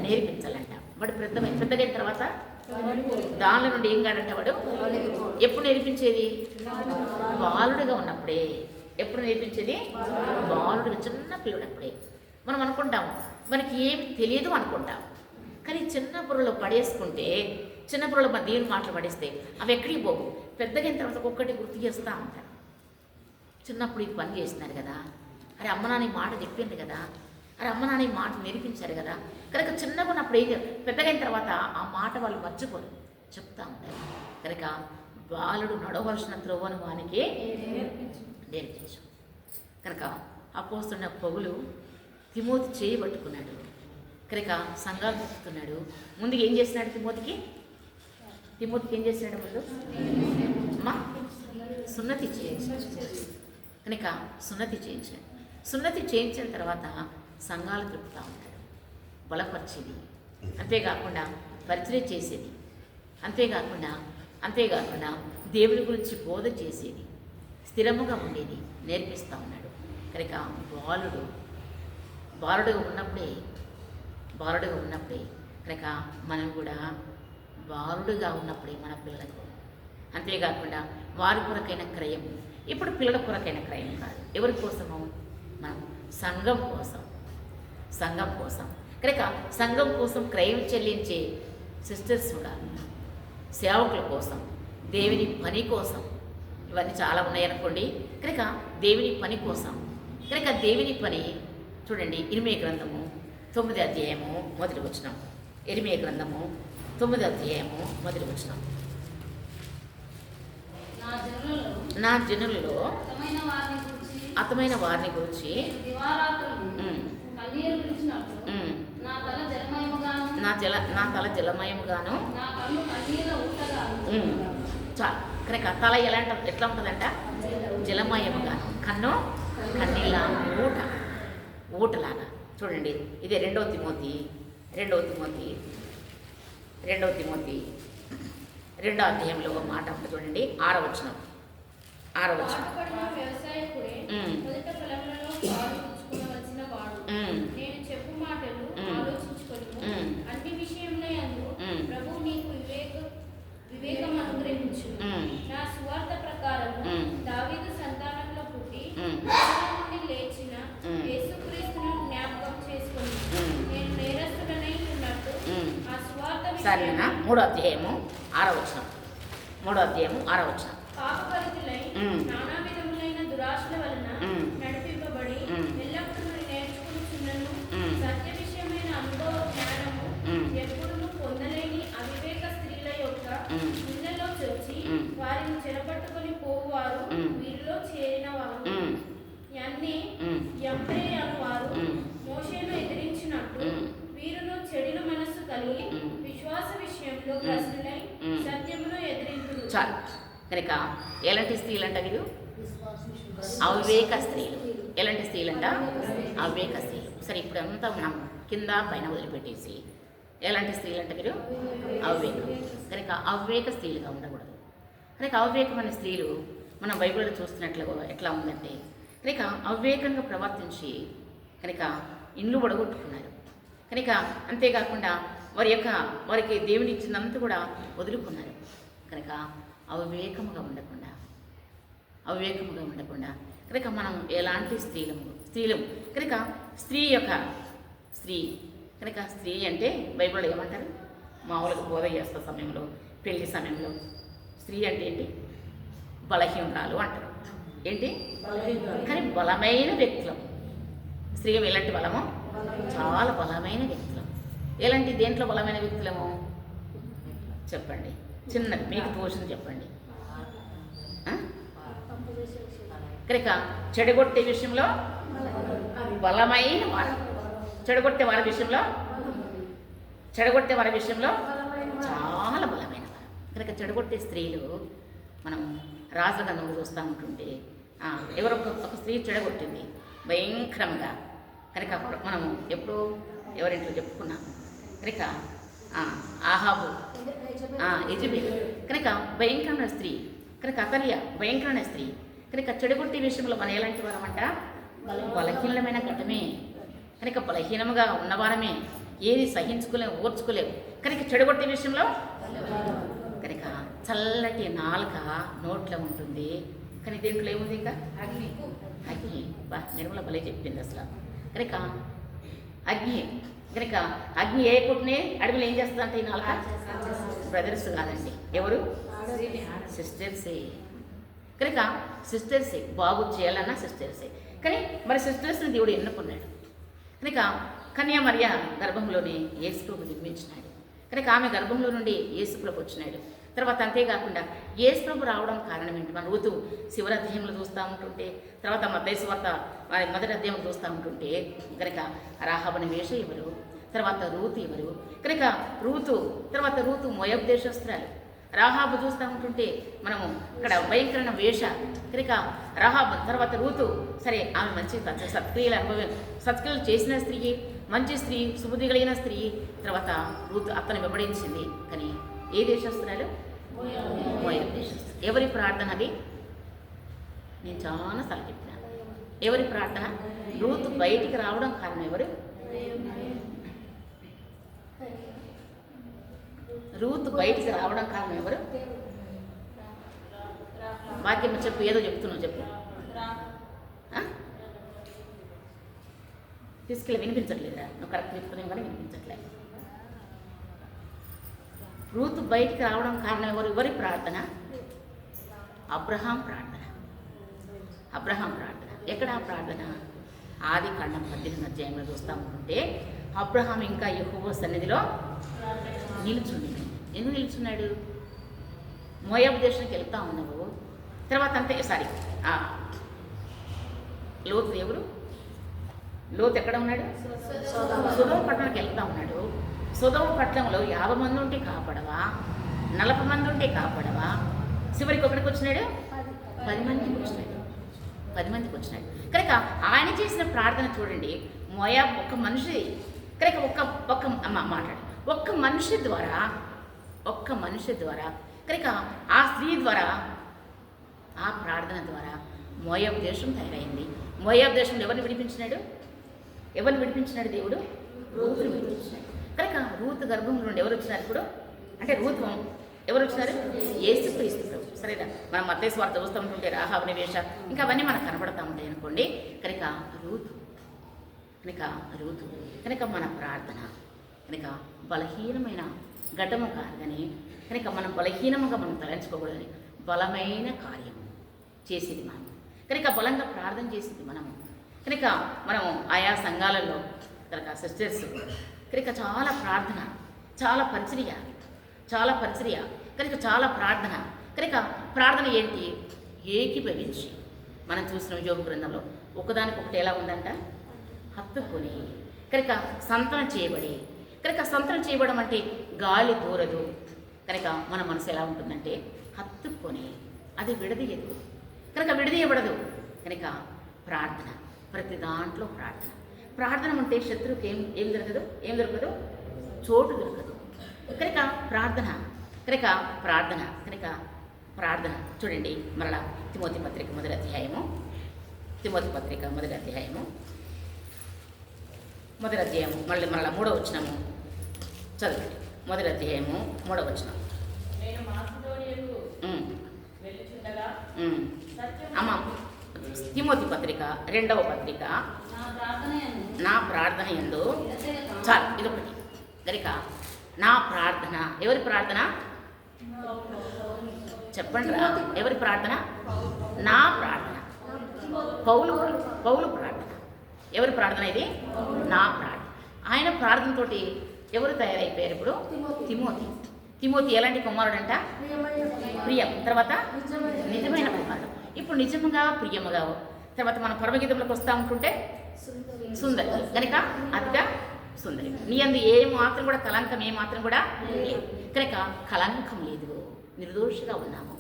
నేర్పించాలంట. వాడు పెద్దగైన తర్వాత దానిలో నుండి ఏం కాడంటే వాడు ఎప్పుడు నేర్పించేది? బాలుడుగా ఉన్నప్పుడే. ఎప్పుడు నేర్పించేది? బాలుడుగా, చిన్న పిల్లడప్పుడే. మనం అనుకుంటాం మనకి ఏమి తెలియదు అనుకుంటాం. కానీ చిన్న బుర్రలో పడేసుకుంటే, చిన్న బుర్రలో మన దేవుని మాటలు పడేస్తే అవి ఎక్కడికి పోవు. పెద్దగైన తర్వాత ఒక్కటి గుర్తు చేస్తూ ఉంటారు. చిన్నప్పుడు ఇది పని చేస్తున్నారు కదా, అరే అమ్మ నాన్న మాట చెప్పింది కదా, అరే అమ్మ నాన్న మాట నేర్పించారు కదా. కనుక చిన్నగా ఉన్నప్పుడు ఏం పెద్దగైన తర్వాత ఆ మాట వాళ్ళు మర్చిపోరు, చెప్తా ఉంటారు. కనుక బాలుడు నడవలసిన త్రోవను వానికి నేర్పించు. కనుక అపోస్తున్న పౌలు తిమోతి చేయి పట్టుకున్నాడు. కనుక సంఘాలు చెప్తున్నాడు. ముందుగా ఏం చేసినాడు తిమోతికి ఏం చేసినాడు? ముందు అమ్మా సున్నతి చేయించాడు. కనుక సున్నతి చేయించాడు. సున్నతి చేయించిన తర్వాత సంఘాలు తిప్పుతూ ఉంటాడు, బలపరిచేది. అంతేకాకుండా పరిచయం చేసేది. అంతేకాకుండా దేవుని గురించి బోధ చేసేది, స్థిరముగా ఉండేది నేర్పిస్తూ ఉన్నాడు. కనుక బాలుడుగా ఉన్నప్పుడే కనుక మనం కూడా బాలుడుగా ఉన్నప్పుడే మన పిల్లలకు, అంతేకాకుండా వారి కొరకైన క్రయం. ఇప్పుడు పిల్లల కొరకైన క్రయం కాదు. ఎవరి కోసము? మనం సంఘం కోసం. కనుక సంఘం కోసం క్రయం చెల్లించే సిస్టర్స్ కూడా, సేవకుల కోసం, దేవుని పని కోసం, ఇవన్నీ చాలా ఉన్నాయనుకోండి. కనుక దేవుని పని కోసం, కనుక దేవుని పని చూడండి. ఇర్మీయా గ్రంథము 9వ అధ్యాయము 1వ వచనం. ఇర్మీయా గ్రంథము 9వ అధ్యాయము 1వ వచనం. నా జనులలో అతమైన వారిని గురించి నా తల జలమయముగాను. చాలు. కనుక తల ఎట్లా ఉంటుందంట? జలమయముగాను. కన్ను కన్నీళ్ళ ఊటలాగా. చూడండి, ఇదే 2వ తిమోతి 2వ అధ్యాయంలో ఒక మాట ఉంటుంది చూడండి, 6వ వచనం. అన్ని విషయంలో ప్రభు నీకు వివేకం అనుగ్రహించు. నా సువార్త ప్రకారం దావీదు సంతానంలో పుట్టి నుండి లేచిన యేసుక్రీస్తును జ్ఞాపకం చేసుకుని నేను నేరస్తుడనై ఉన్నట్టు ఆ సువార్త సరేనా? 3వ అధ్యాయము 6వ వచనం. 3వ అధ్యాయము 6వ వచనం. పాపపరితులై నానా విధములైన దురాశల వలన నడిపింపబడి ఎల్లప్పుడూ నేర్చుకుంటున్నాను. సత్య విషయమైన అనుభవ జ్ఞానము ఎప్పుడూ పొందలేని అవివేక స్త్రీల యొక్క ఇళ్లలో చొచ్చి వారిని చెరపట్టుకొని పోవారు వీరిలో చేరిన వారు. అన్ని యంప్రే అను వారు మోషేను ఎదిరించినట్టు వీరును చెడిన మనస్సు కలిగి విశ్వాస విషయంలో ప్రశ్నలై సత్యమును ఎదిరించురు. చాలు. కనుక ఎలాంటి స్త్రీలు అంట వీరు? అవివేక స్త్రీలు. ఎలాంటి స్త్రీలు అంట? అవివేక స్త్రీలు. సరే, ఇప్పుడు అంతా మనం కింద పైన వదిలిపెట్టేసి ఎలాంటి స్త్రీలు అంటే వీరు? అవివేకం. కనుక అవివేక స్త్రీలుగా ఉండకూడదు. కనుక అవివేకమైన స్త్రీలు మనం బైబిల్లో చూస్తున్నట్లుగా ఎట్లా ఉందంటే, కనుక అవివేకంగా ప్రవర్తించి కనుక ఇండ్లు పడగొట్టుకున్నారు. కనుక అంతేకాకుండా వారికి దేవుని ఇచ్చినంత కూడా వదులుకున్నారు. కనుక అవివేకముగా ఉండకుండా కనుక మనం ఎలాంటి స్త్రీలం కనుక స్త్రీ కనుక స్త్రీ అంటే బైబిల్లో ఏమంటారు? మామూలుగా బోధ చేస్తా సమయంలో, పెళ్లి సమయంలో స్త్రీ అంటే ఏంటి? బలహీనరాలు అంటారు. ఏంటి? కానీ బలమైన వ్యక్తులం. స్త్రీ ఎలాంటి బలము? చాలా బలమైన వ్యక్తులం. ఎలాంటి దేంట్లో బలమైన వ్యక్తులము చెప్పండి? చిన్నది మీకు తోచింది చెప్పండి. కనుక చెడగొట్టే విషయంలో బలమైన వారు, చెడగొట్టే వారి విషయంలో చాలా బలమైన వారు. కనుక చెడగొట్టే స్త్రీలు మనం రాజుగా నువ్వు చూస్తూ ఉంటుంటే ఒక స్త్రీ చెడగొట్టింది భయంకరంగా. కనుక మనము ఎప్పుడూ ఎవరింట్లో చెప్పుకున్నాము. కనుక ఆహాబు, యెజెబెల్ కనుక భయంకరమైన స్త్రీ. కనుక అతల్య భయంకరమైన స్త్రీ. కనుక చెడగొట్టే విషయంలో మనం ఎలాంటి వారమంట? బలహీనమైన ఘటమే. కనుక బలహీనముగా ఉన్నవారమే, ఏది ఓర్చుకోలేవు. కనుక చెడగొట్టే విషయంలో కనుక చల్లటి నాలుక నోట్లో ఉంటుంది. కానీ దీంట్లో ఏముంది? ఇంకా అగ్ని. నిర్మల భలే చెప్పింది అసలు. కనుక అగ్ని ఏ కొట్టినే అడవిలో ఏం చేస్తుందంటే ఈ నాలుక? బ్రదర్స్ కాదండి, ఎవరు? సిస్టర్సే. కనుక సిస్టర్సే బాగు చేయాలన్నా సిస్టర్సే. కానీ మరి సిస్టర్స్ని దేవుడు ఎన్నుకున్నాడు. కనుక కన్యా మరియ గర్భంలోనే యేసుప్రభు నిర్మించినాడు. కనుక ఆమె గర్భంలో నుండి యేసుప్రభు వచ్చినాడు. తర్వాత అంతేకాకుండా యేసుప్రభు రావడం కారణం ఏంటి? మన ఋతు శివరి అధ్యాయంలో చూస్తూ ఉంటుంటే, తర్వాత మత్తయి సువార్త మొదటి అధ్యాయం చూస్తూ ఉంటుంటే కనుక రాహాబుని వేష ఎవరు, తర్వాత రూతు ఎవరు? కనుక తర్వాత రూతు మోయాబు దేశస్తురాలు. రాహాబు చూస్తూ ఉంటుంటే మనము ఇక్కడ భయంకరమైన వేష. కనుక రాహాబు తర్వాత రూతు, సరే ఆమె మంచి సత్క్రియలు చేసిన స్త్రీ, మంచి స్త్రీ, సుబుద్ధి కలిగిన స్త్రీ. తర్వాత రూతు అతను వెంబడించింది. కానీ ఏ దేశస్తురాలు? మోయాబు దేశస్తులు. ఎవరి ప్రార్థన అది? నేను చాలాసార్లు చెప్పిన. ఎవరి ప్రార్థన? రూతు బయటికి రావడం కారణం ఎవరు? రూతు బయటికి రావడం కారణం ఎవరు? వాక్యం చెప్పు, ఏదో చెప్తున్నావు చెప్పు. తీసుకెళ్ళి వినిపించట్లేదురా, నువ్వు కరెక్ట్ చెప్తున్నావు కానీ వినిపించట్లేదు. రూతు బయటికి రావడం కారణం ఎవరు? ఎవరి ప్రార్థన? అబ్రహాం ప్రార్థన. ఎక్కడ ఆ ప్రార్థన? ఆదికాండం 18 అధ్యాయంలో చూస్తూ ఉంటుంటే అబ్రహాం ఇంకా యెహోవా సన్నిధిలో నిలుచున్నాడు. ఎందుకు నిలుచున్నాడు? మోయాబు దేశానికి వెళ్తా ఉన్నావు. తర్వాత లోతు ఎవరు? లోతు ఎక్కడ ఉన్నాడు? సొదొమ పట్టణానికి వెళ్తా ఉన్నాడు. సొదొమ పట్టణంలో 50 మంది ఉంటే కాపాడవా, 40 మంది ఉంటే కాపాడవా? చివరికి ఒకటికి వచ్చినాడు, 10 మందికి వచ్చినాడు. కనుక ఆయన చేసిన ప్రార్థన చూడండి. మోయాబు ఒక మనిషి, కనుక ఒక్క మనిషి ద్వారా కనుక ఆ స్త్రీ ద్వారా, ఆ ప్రార్థన ద్వారా మోయాబు దేశం తయారైంది. మోయాబు దేశంలో ఎవరిని విడిపించినాడు? దేవుడు రూతుని విడిపించినాడు. కనుక రూతు గర్భం నుండి ఎవరు వచ్చినారు ఇప్పుడు? అంటే రూతు ఎవరు వచ్చినారు? యేసుక్రీస్తు ప్రభు. సరేనా? మనం మత్తయి సువార్త చూస్తూ ఉంటుంటే రాహాబుని వేష ఇంకా అవన్నీ మనకు కనబడతా ఉంటాయి అనుకోండి. కనుక రూతు కనుక మన ప్రార్థన కనుక బలహీనమైన ఘటము కాదు. కానీ కనుక మనం బలహీనముగా మనం తలంచుకోకూడదని బలమైన కార్యము చేసేది మనం. కనుక బలంగా ప్రార్థన చేసేది మనము. కనుక మనము ఆయా సంఘాలలో కనుక సిస్టర్స్ కనుక చాలా ప్రార్థన, చాలా పరిచర్య కనుక చాలా ప్రార్థన. కనుక ప్రార్థన ఏంటి? ఏకీభవించి మనం చూసిన యోబు గ్రంథంలో ఒకదానికొకటి ఎలా ఉందంట? హత్తుకొని కనుక సంతానం చేయబడి. కనుక సంతానం చేయబడం అంటే గాలి దూరదు. కనుక మన మనసు ఎలా ఉంటుందంటే హత్తుకొని అది విడదీయదు. కనుక విడదీయబడదు. కనుక ప్రార్థన, ప్రతి దాంట్లో ప్రార్థన ఉంటే శత్రువుకి ఏం దొరకదు? చోటు దొరకదు. కనుక ప్రార్థన చూడండి. మరలా తిమోతి పత్రిక మొదటి అధ్యాయము మొదటి అధ్యాయము మళ్ళీ 3వ వచనము చదవండి. మొదటి అధ్యాయము 3వ వచనం. నేను మాసిదోనియకు వెళ్ళుచుండగా అమ్మ తిమోతి పత్రిక 2వ పత్రిక నా ప్రార్థన యందు చాలు ఇదొకటి గరిక నా ప్రార్థన. ఎవరి ప్రార్థన చెప్పండి రా, ఎవరి ప్రార్థన? నా ప్రార్థన. పౌలు ప్రార్థన. ఎవరి ప్రార్థన ఇది? నా ప్రార్థన. ఆయన ప్రార్థనతోటి ఎవరు తయారైపోయారు ఇప్పుడు? తిమోతి ఎలాంటి కుమారుడంట? ప్రియం. తర్వాత నిజమైన కుమారుడు. ఇప్పుడు నిజముగా ప్రియముగా తర్వాత మన పరమగీతంలోకి వస్తూ ఉంటుంటే సుందరి కనుక అతిగా సుందరి. నీ అందు ఏ మాత్రం కూడా కలంకం ఏ మాత్రం కూడా లేదు కనుక కలంకం లేదు. నిర్దోషిగా ఉన్నాము.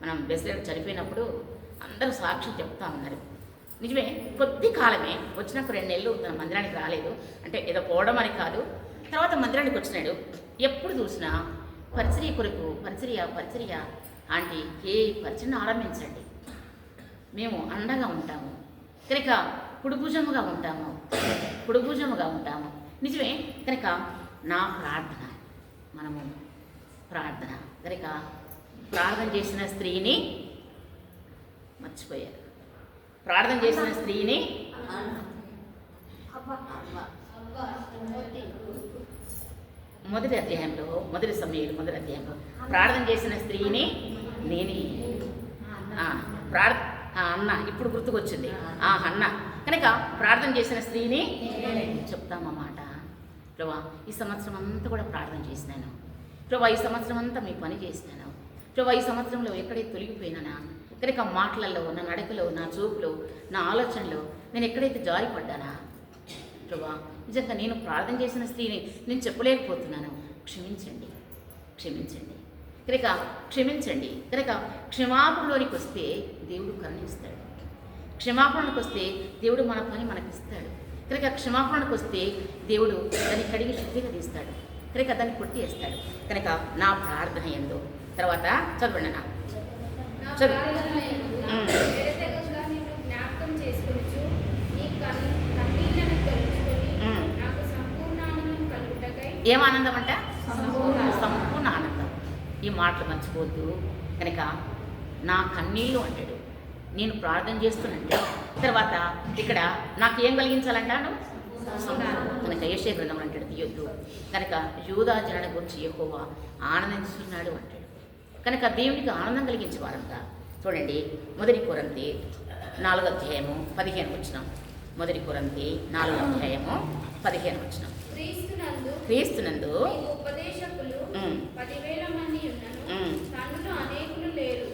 మనం బెస్లేడు చనిపోయినప్పుడు అందరూ సాక్ష్యం చెప్తా ఉన్నారు. నిజమే, కొద్ది కాలమే వచ్చినాక 2 నెలలు తన మందిరానికి రాలేదు. అంటే ఏదో పోవడం అని కాదు. తర్వాత మందిరానికి వచ్చినాడు. ఎప్పుడు చూసినా పరిచర్య కొరకు పరిచర్య ఆంటీ ఏ పరిచర్యను ఆరంభించండి, మేము అండగా ఉంటాము కనుక కుడిభుజముగా ఉంటాము. నిజమే కనుక నా ప్రార్థన మనము ప్రార్థన కనుక ప్రార్థన చేసిన స్త్రీని మర్చిపోయారు. ప్రార్థన చేసిన స్త్రీని మొదటి అధ్యాయంలో మొదటి అధ్యాయంలో ప్రార్థన చేసిన స్త్రీని నేనే అన్న ఇప్పుడు గుర్తుకొచ్చింది అన్న కనుక ప్రార్థన చేసిన స్త్రీని చెప్తామన్నమాట. ప్రభా ఈ సంవత్సరం అంతా కూడా ప్రార్థన చేసినాను. ప్రభా ఈ సంవత్సరం అంతా మీ పని చేసినాను. ప్రభా ఈ సంవత్సరంలో ఎక్కడైతే తొలగిపోయినానా కనుక మాటలలో, నా నడకలో, నా చూపులో, నా ఆలోచనలో నేను ఎక్కడైతే జారిపడ్డానా ప్రభా నిజంగా నేను ప్రార్థన చేసిన స్త్రీని నేను చెప్పలేకపోతున్నాను. క్షమించండి కనుక క్షమాపణలోనికి వస్తే దేవుడు కరుణిస్తాడు. క్షమాపణకు వస్తే దేవుడు మన పని మనకిస్తాడు. కనుక క్షమాపణకు వస్తే దేవుడు దాన్ని కడిగి శుద్ధిగా తీస్తాడు. కనుక దాన్ని కొట్టేస్తాడు. కనుక నా ప్రార్థన యందు తర్వాత చదవండి అన్న ఏం ఆనందం అంట? సంపూర్ణ ఆనందం. ఈ మాటలు మర్చిపోద్దు. కనుక నా కన్నీళ్ళు అంటాడు. నేను ప్రార్థన చేస్తున్నంటే తర్వాత ఇక్కడ నాకేం కలిగించాలంటాను? కనుక యెషయా గ్రంథం అంటాడు తీయొద్దు. కనుక యూదా జనుల గురించి యెహోవా ఆనందిస్తున్నాడు అంటాడు. కనుక దేవునికి ఆనందం కలిగించేవారంతా. చూడండి మొదటి కొరింథీ 4వ అధ్యాయము 15వ వచనం. మొదటి కొరింథీ 4వ అధ్యాయము 15వ వచనం. క్రీస్తునందు ఉపదేశకులు 10,000 మంది ఉన్నను, తండ్రులు అనేకులు లేరు.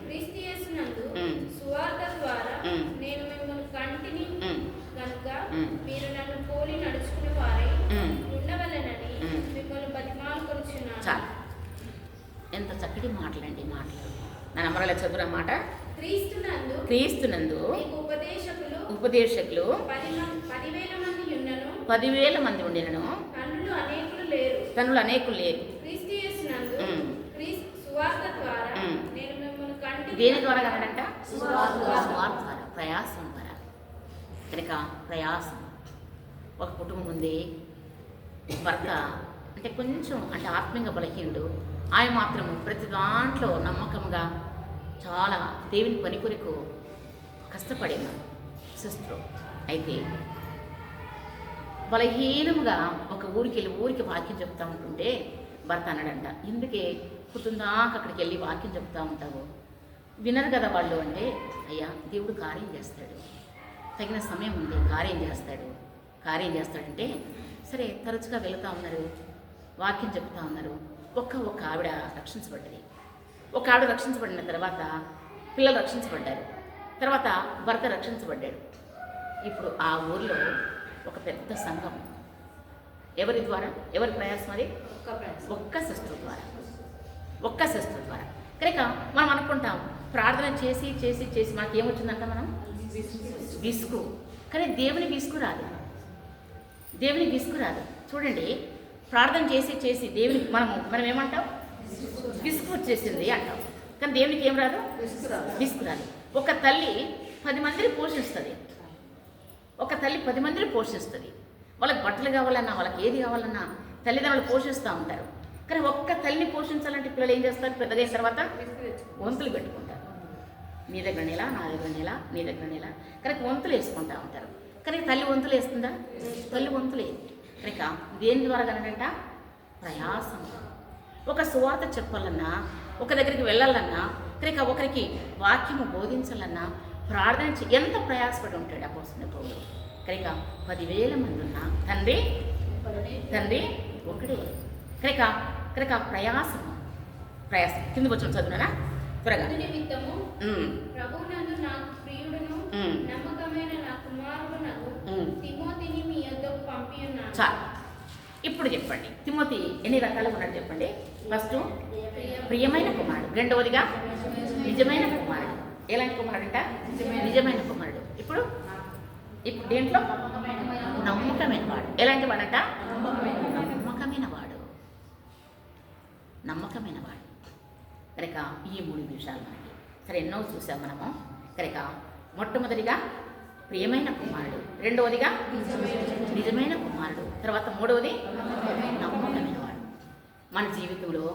క్రీస్తు యేసునందు సువార్త ద్వారా నేను మిమ్మల్ని కంటిని కనుక మీరు నన్ను పోలి నడుచుకునే వారై ఉండవలెనని మిమ్మల్ని బతిమాలుకొనుచున్నాను. చాలు. ఎంత చక్కటి మాటలండి మాటలు. నా నమ్మరాల చదువుర మాట. క్రీస్తునందు ఉపదేశకులు 10,000 మంది ఉన్నను, 10,000 మంది ఉండినను, తండ్రులు అనేకులు లేరు. క్రీస్తు యేసునందు సువార్త ద్వారా నేను మిమ్మల్ని కంటిని. దేని ద్వారా కనడంట? సువార్త ద్వారా, ప్రయాసం ద్వారా. కనుక ప్రయాసం. ఒక కుటుంబం ఉంది, భర్త అంటే కొంచెం అంటే ఆత్మీయంగా బలహీనుడు. ఆయన మాత్రము ప్రతి దాంట్లో నమ్మకంగా చాలా దేవుని పని కొరకు కష్టపడిన సిస్టర్. అయితే బలహీనముగా ఒక ఊరికి వాక్యం చెప్తూ ఉంటుంటే భర్త అన్నాడంట, ఎందుకే కుటుందాక అక్కడికి వెళ్ళి వాక్యం చెప్తూ ఉంటావు? వినరు కదా వాళ్ళు. అంటే అయ్యా దేవుడు కార్యం చేస్తాడు, తగిన సమయం ఉంది, కార్యం చేస్తాడంటే సరే తరచుగా వెళుతూ ఉన్నారు, వాక్యం చెప్తూ ఉన్నారు. ఒక్క ఆవిడ రక్షించబడ్డది. ఒక ఆవిడ రక్షించబడిన తర్వాత పిల్లలు రక్షించబడ్డారు. తర్వాత భర్త రక్షించబడ్డాడు. ఇప్పుడు ఆ ఊర్లో ఒక పెద్ద సంఘం. ఎవరి ద్వారా? ఎవరి ప్రయాసం అది? ఒక్క సిస్టర్ ద్వారా. కనుక మనం అనుకుంటాం ప్రార్థన చేసి మనకి ఏమొచ్చిందంట? మనం విసుగు. కానీ దేవుని విసుగు రాదు. చూడండి, ప్రార్థన చేసి దేవుని మనం ఏమంటాం? విసుగు వచ్చేసింది అంటాం. కానీ దేవునికి ఏం రాదు? విసుగు రాదు. ఒక తల్లి 10 మందిని పోషిస్తుంది. ఒక తల్లి 10 మందిని పోషిస్తుంది. వాళ్ళకి బట్టలు కావాలన్నా, వాళ్ళకి ఏది కావాలన్నా తల్లిదండ్రులు పోషిస్తూ ఉంటారు. కానీ ఒక్క తల్లిని పోషించాలంటే పిల్లలు ఏం చేస్తారు? పెద్దగా అయిన తర్వాత వంతులు పెట్టుకుంటారు. నీ దగ్గర నెల, నా దగ్గర నెల, నీ దగ్గర నెల, కనుక వంతులు వేసుకుంటూ ఉంటారు. కానీ తల్లి వంతులు వేస్తుందా? తల్లి వంతులు వేయండి. కనుక దేని ద్వారా కనుకంట ప్రయాసం. ఒక సువార్త చెప్పాలన్నా, ఒక దగ్గరికి వెళ్ళాలన్నా, కనుక ఒకరికి వాక్యము బోధించాలన్నా ప్రార్థన ఎంత ప్రయాసపడి ఉంటాడు అపోస్తలుడైన పౌలు. కనుక 10,000 మంది ఉన్న తండ్రి ఒకడే. కనుక ప్రయాసం కింద వచ్చిన చదువునా త్వరగా. నిమిత్తము ప్రభువునందు నాకు ప్రియుడును నమ్మకమైన నా కుమారుడునగు తిమోతిని మీ యొద్దకు పంపియున్నాను. చాలు. ఇప్పుడు చెప్పండి, తిమోతి ఎన్ని రకాలుగా ఉన్నాడు చెప్పండి. ఫస్ట్ ప్రియమైన కుమారుడు, రెండవదిగా నిజమైన కుమారుడు. ఎలాంటి కుమారుడు అంట? నిజమైన కుమారుడు. ఇప్పుడు దేంట్లో నమ్మకమైన వాడు. ఎలాంటి వాడంట? నమ్మకమైన వాడు. కనుక ఈ 3 విషయాలు మనకి సరే ఎన్నో చూసాం మనము. కనుక మొట్టమొదటిగా ప్రియమైన కుమారుడు, రెండవదిగా నిజమైన కుమారుడు, తర్వాత మూడవది నమ్మకమైన వాడు. మన జీవితంలో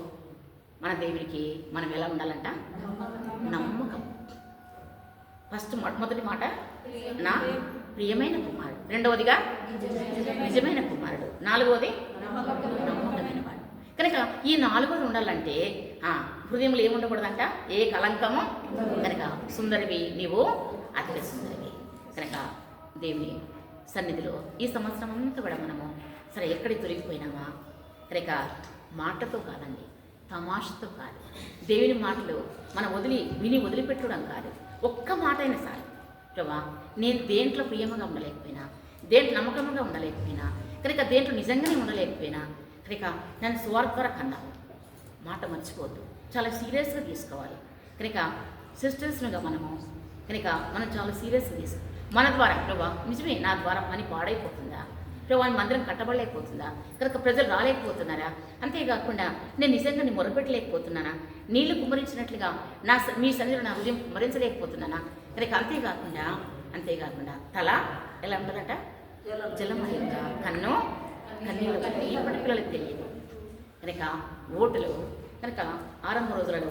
మన దేవునికి మనం ఎలా ఉండాలంట? నమ్మకం. ఫస్ట్ మొదటి మాట నా ప్రియమైన కుమారుడు, రెండవదిగా నిజమైన కుమారుడు, నాలుగవది నమ్మకమైన వాడు. కనుక ఈ 4వది ఉండాలంటే హృదయంలో ఏముండకూడదంట? ఏ కలంకము. కనుక సుందరివి నీవు, అతి సుందరివి. కనుక దేవుని సన్నిధిలో ఈ సంవత్సరం అంతా కూడా మనము సరే ఎక్కడికి తొలగిపోయినామా? కనుక మాటతో కాదండి, తమాషతో కాదు, దేవుని మాటలు మనం విని వదిలిపెట్టడం కాదు. ఒక్క మాట అయినా సార్, ప్రభా నేను దేంట్లో ప్రియముగా ఉండలేకపోయినా, దేంట్లో నమ్మకంగా ఉండలేకపోయినా, కనుక దేంట్లో నిజంగానే ఉండలేకపోయినా, కనుక నన్ను సువార్త ద్వారా కన్నావు. మాట మర్చిపోవద్దు, చాలా సీరియస్గా తీసుకోవాలి. కనుక సిస్టర్స్నుగా కనుక మనం చాలా సీరియస్గా తీసుకోవాలి. మన ద్వారా ప్రభా నిజమే నా ద్వారా పని పాడైపోతుందా? ప్రభా మందిరం కట్టబడలేకపోతుందా? కనుక ప్రజలు రాలేకపోతున్నారా? అంతేకాకుండా నేను నిజంగా నీ మొరపెట్టలేకపోతున్నానా? నీళ్లు కుమ్మరించినట్లుగా మీ సన్నిధిలో నా హృదయం కుమ్మరించలేకపోతున్నానా? కనుక అంతేకాకుండా తల ఎలా ఉంటుందంట? జలమయంగా, కన్నీళ్ళు. ఇప్పటి పిల్లలకి తెలియదు. కనుక ఓటులు కనుక ఆరంభ రోజులలో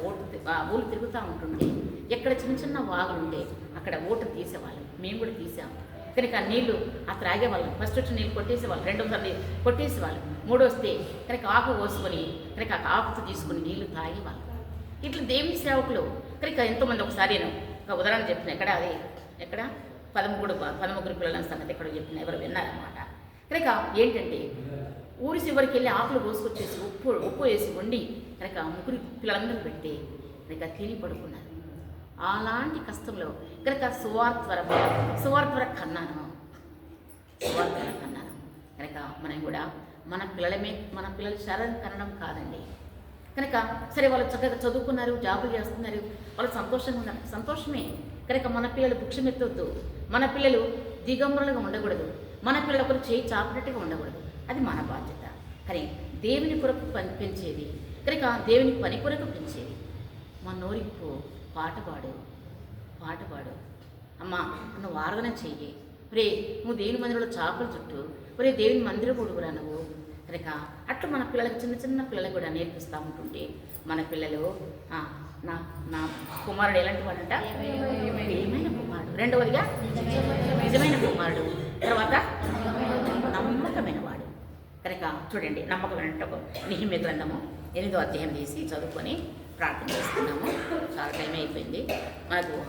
ఊళ్ళు తిరుగుతూ ఉంటుండే, ఎక్కడ చిన్న వాగులు ఉండే అక్కడ ఓటు తీసేవాళ్ళు. మేము కూడా తీసాము. కనుక నీళ్లు త్రాగేవాళ్ళం. ఫస్ట్ వచ్చి నీళ్ళు కొట్టేసేవాళ్ళు, రెండోసారి కొట్టేసేవాళ్ళు, మూడొస్తే కనుక ఆకు పోసుకొని కనుక ఆకుతో తీసుకుని నీళ్లు తాగేవాళ్ళు. ఇట్లా దేవుని సేవకులు కనుక ఎంతోమంది. ఒకసారి నేను ఒక ఉదాహరణ చెప్తున్నా. ఎక్కడ 13 పిల్లల సంగతి ఎక్కడో చెప్తున్నా, ఎవరు విన్నారన్నమాట. కనుక ఏంటంటే ఊరి చివరికి వెళ్ళి ఆకులు కోసుకొచ్చేసి ఉప్పు వేసి వండి కనుక 3 పిల్లలందరూ పెట్టి కనుక తిని పడుకున్నారు. అలాంటి కష్టంలో కనుక సువార్త కన్నాను. కనుక మనం కూడా మన పిల్లల శరణం కనడం కాదండి. కనుక సరే వాళ్ళు చక్కగా చదువుకున్నారు, జాబులు చేస్తున్నారు, వాళ్ళు సంతోషంగా ఉన్నారు, సంతోషమే. కనుక మన పిల్లలు భిక్షమెత్తొద్దు, మన పిల్లలు దిగంబరులుగా ఉండకూడదు, మన పిల్లలు ఒకరు చేయి చాపినట్టుగా ఉండకూడదు. అది మన బాధ్యత. కానీ దేవుని కొరకు పెంచేది, కనుక దేవుని పని కొరకు పెంచేది. మా నోరిప్పు పాట పాడు అమ్మా, నువ్వు ఆరాధన చెయ్యి. నువ్వు దేవుని మందిరంలో చాపల చుట్టూ దేవుని మందిరం కొడుకురా నువ్వు. కనుక అట్లా మన పిల్లలకి చిన్న పిల్లలకు కూడా నేర్పిస్తూ ఉంటుంటే మన పిల్లలు నా కుమారుడు ఎలాంటి వాడంట? ప్రియమైన కుమారుడు, రెండవదిగా నిజమైన కుమారుడు, తర్వాత నమ్మకమైన వాడు. కనుక చూడండి, నమ్మకమైన నెహెమ్యా గ్రంథము 8వ అధ్యాయం తీసి చదువుకొని ప్రార్థన చేస్తున్నాము. చాలా టైం అయిపోయింది మనకు.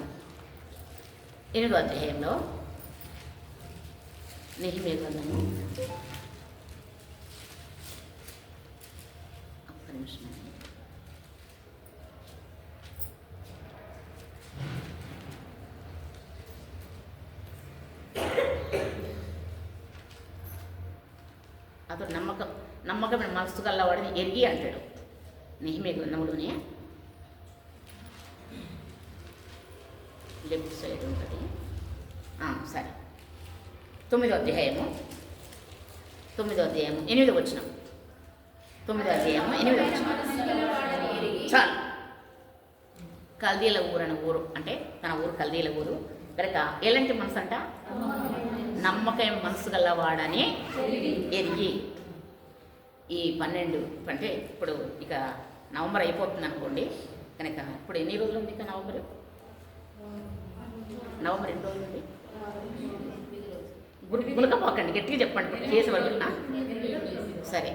8వ అధ్యాయంలో నెహెమ్యా గ్రంథము, ఒక్క నిమిషం. అతడు నమ్మకమైన మనసు గల్లవాడిని ఎరిగి అంటాడు. నెహెమ్యా గ్రంథంలోనే లెఫ్ట్ సైడ్ ఉంటుంది. సరే, 9వ అధ్యాయము 8వ వచనం. 9వ అధ్యాయము 8వ వచనం. చాలు. కల్దీల ఊరు అనే ఊరు, అంటే తన ఊరు కల్దీల ఊరు. కనుక ఎలాంటి మనసు అంట? నమ్మకం మనసు గలవాడని ఎరిగి. ఈ 12 అంటే ఇప్పుడు ఇక నవంబర్ అయిపోతుంది అనుకోండి కనుక ఇప్పుడు ఎన్ని రోజులు ఉంది ఇక నవంబర్ ఎన్ని రోజులు ఉంది? గుణకపోకండి, గట్టిగా చెప్పండి చేసే వరకు. సరే,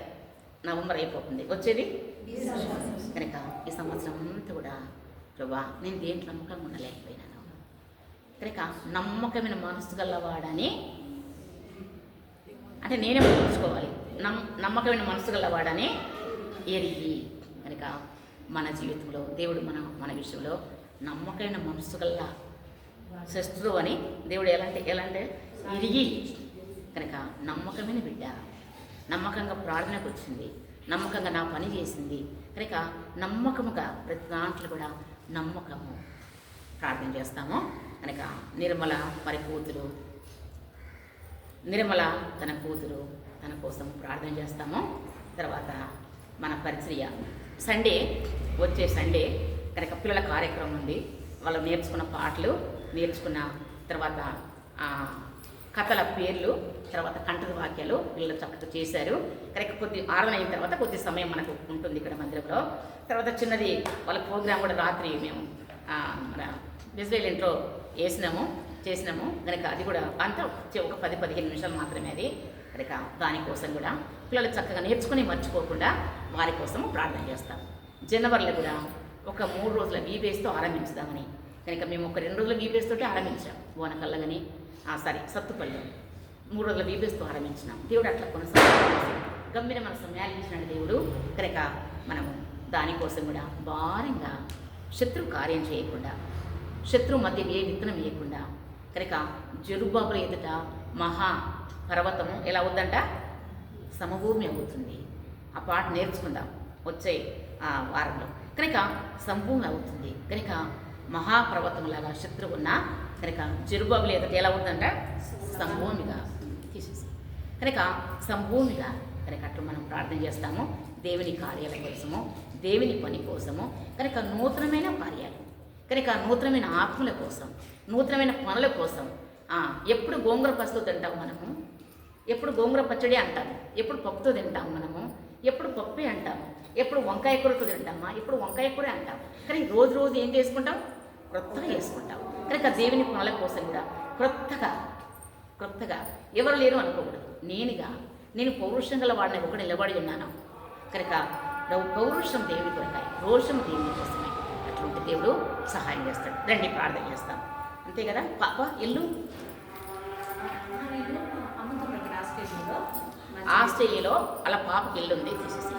నవంబర్ అయిపోతుంది, వచ్చేది కనుక ఈ సంవత్సరం అంతా కూడా ప్రభా నేను దేంట్లో నమ్మకంగా ఉండలేకపోయినాను కనుక నమ్మకమైన మనసు గలవాడని అంటే నేనే గుర్తుంచుకోవాలి. నమ్మకమైన మనసు గలవాడని ఎరిగి కనుక మన జీవితంలో దేవుడు మన విషయంలో నమ్మకమైన మనసు గల శత్రువు అని దేవుడు ఎలాంటి ఎరిగి కనుక నమ్మకమైన బిడ్డ, నమ్మకంగా ప్రార్థనకు వచ్చింది, నమ్మకంగా నా పని చేసింది కనుక నమ్మకముగా ప్రతి దాంట్లో కూడా నమ్మకము ప్రార్థన చేస్తాము కనుక నిర్మల తన కూతురు తన కోసం ప్రార్థన చేస్తాము. తర్వాత మన పరిచర్య వచ్చే సండే కనుక పిల్లల కార్యక్రమం ఉంది. వాళ్ళు నేర్చుకున్న పాటలు నేర్చుకున్న తర్వాత కథల పేర్లు తర్వాత కంఠద వాక్యాలు పిల్లలు చక్కగా చేశారు కనుక కొద్ది ఆరాధన అయిన తర్వాత కొద్ది సమయం మనకు ఉంటుంది ఇక్కడ మందిరంలో. తర్వాత చిన్నది వాళ్ళ ప్రోగ్రాం కూడా రాత్రి మేము మన విజువల్ ఇంట్రో చేసినాము కనుక అది కూడా అంతా ఒక 10-15 నిమిషాలు మాత్రమే అది కనుక దానికోసం కూడా పిల్లలు చక్కగా నేర్చుకుని మర్చిపోకుండా వారి కోసం ప్రార్థన చేస్తాం. జనవరిలో కూడా ఒక 3 రోజుల వీబేస్తో ఆరంభించుదామని కనుక మేము ఒక 2 రోజుల వీబేస్తోటి ఆరంభించాం. బోనకల్లగని సత్తుపల్లి 3 రోజుల వీబేస్తో ఆరంభించినాం. దేవుడు అట్లా కొనసాగించి గమ్మిన మన సమయాలించిన దేవుడు కనుక మనము దానికోసం కూడా భారంగా శత్రు కార్యం చేయకుండా, శత్రు మధ్య ఏ విత్తనం వేయకుండా కనుక జెరుబ్బాబెలు ఎదుట మహా పర్వతము ఎలా అవుద్దంట? సమభూమి అవుతుంది. ఆ పాట నేర్చుకుందాం వచ్చే వారంలో కనుక సంపూర్ణ అవుతుంది కనుక మహాపర్వతంలాగా శత్రువు ఉన్న కనుక జెరుబ్బాబెలు ఎదుట ఎలా అవుతుందంట? సంభూమిగా తీసేసి కనుక సంభూమిగా కనుక అట్లా మనం ప్రార్థన చేస్తాము దేవుని కార్యాల కోసము, దేవుని పని కోసము కనుక నూతనమైన కార్యాలు కనుక నూతనమైన ఆత్మల కోసం, నూతనమైన పనుల కోసం. ఎప్పుడు గోంగూర పసుతో తింటాము మనము, ఎప్పుడు గోంగూర పచ్చడి అంటాము, ఎప్పుడు పప్పుతో తింటాము మనము, ఎప్పుడు పప్పే అంటాము, ఎప్పుడు వంకాయ కూరతో తింటామా, ఎప్పుడు వంకాయ కూర అంటాము. కానీ రోజు ఏం చేసుకుంటాం? క్రొత్తగా చేసుకుంటాం కనుక దేవుని పనుల కోసం కూడా క్రొత్తగా ఎవరు లేరు అనుకోకూడదు. నేను పౌరుషం గల వాడిని ఒకటి నిలబడి ఉన్నాను కనుక పౌరుషం దేవుని కొరకాయి, రోషం దేవుని కోసమే. అట్లుంటే దేవుడు సహాయం చేస్తాడు. రండి ప్రార్థన చేస్తాం, అంతే కదా. పాప ఇల్లు ఆస్ట్రేలియాలో అలా పాపకి ఇల్లు ఉంది, తీసేసి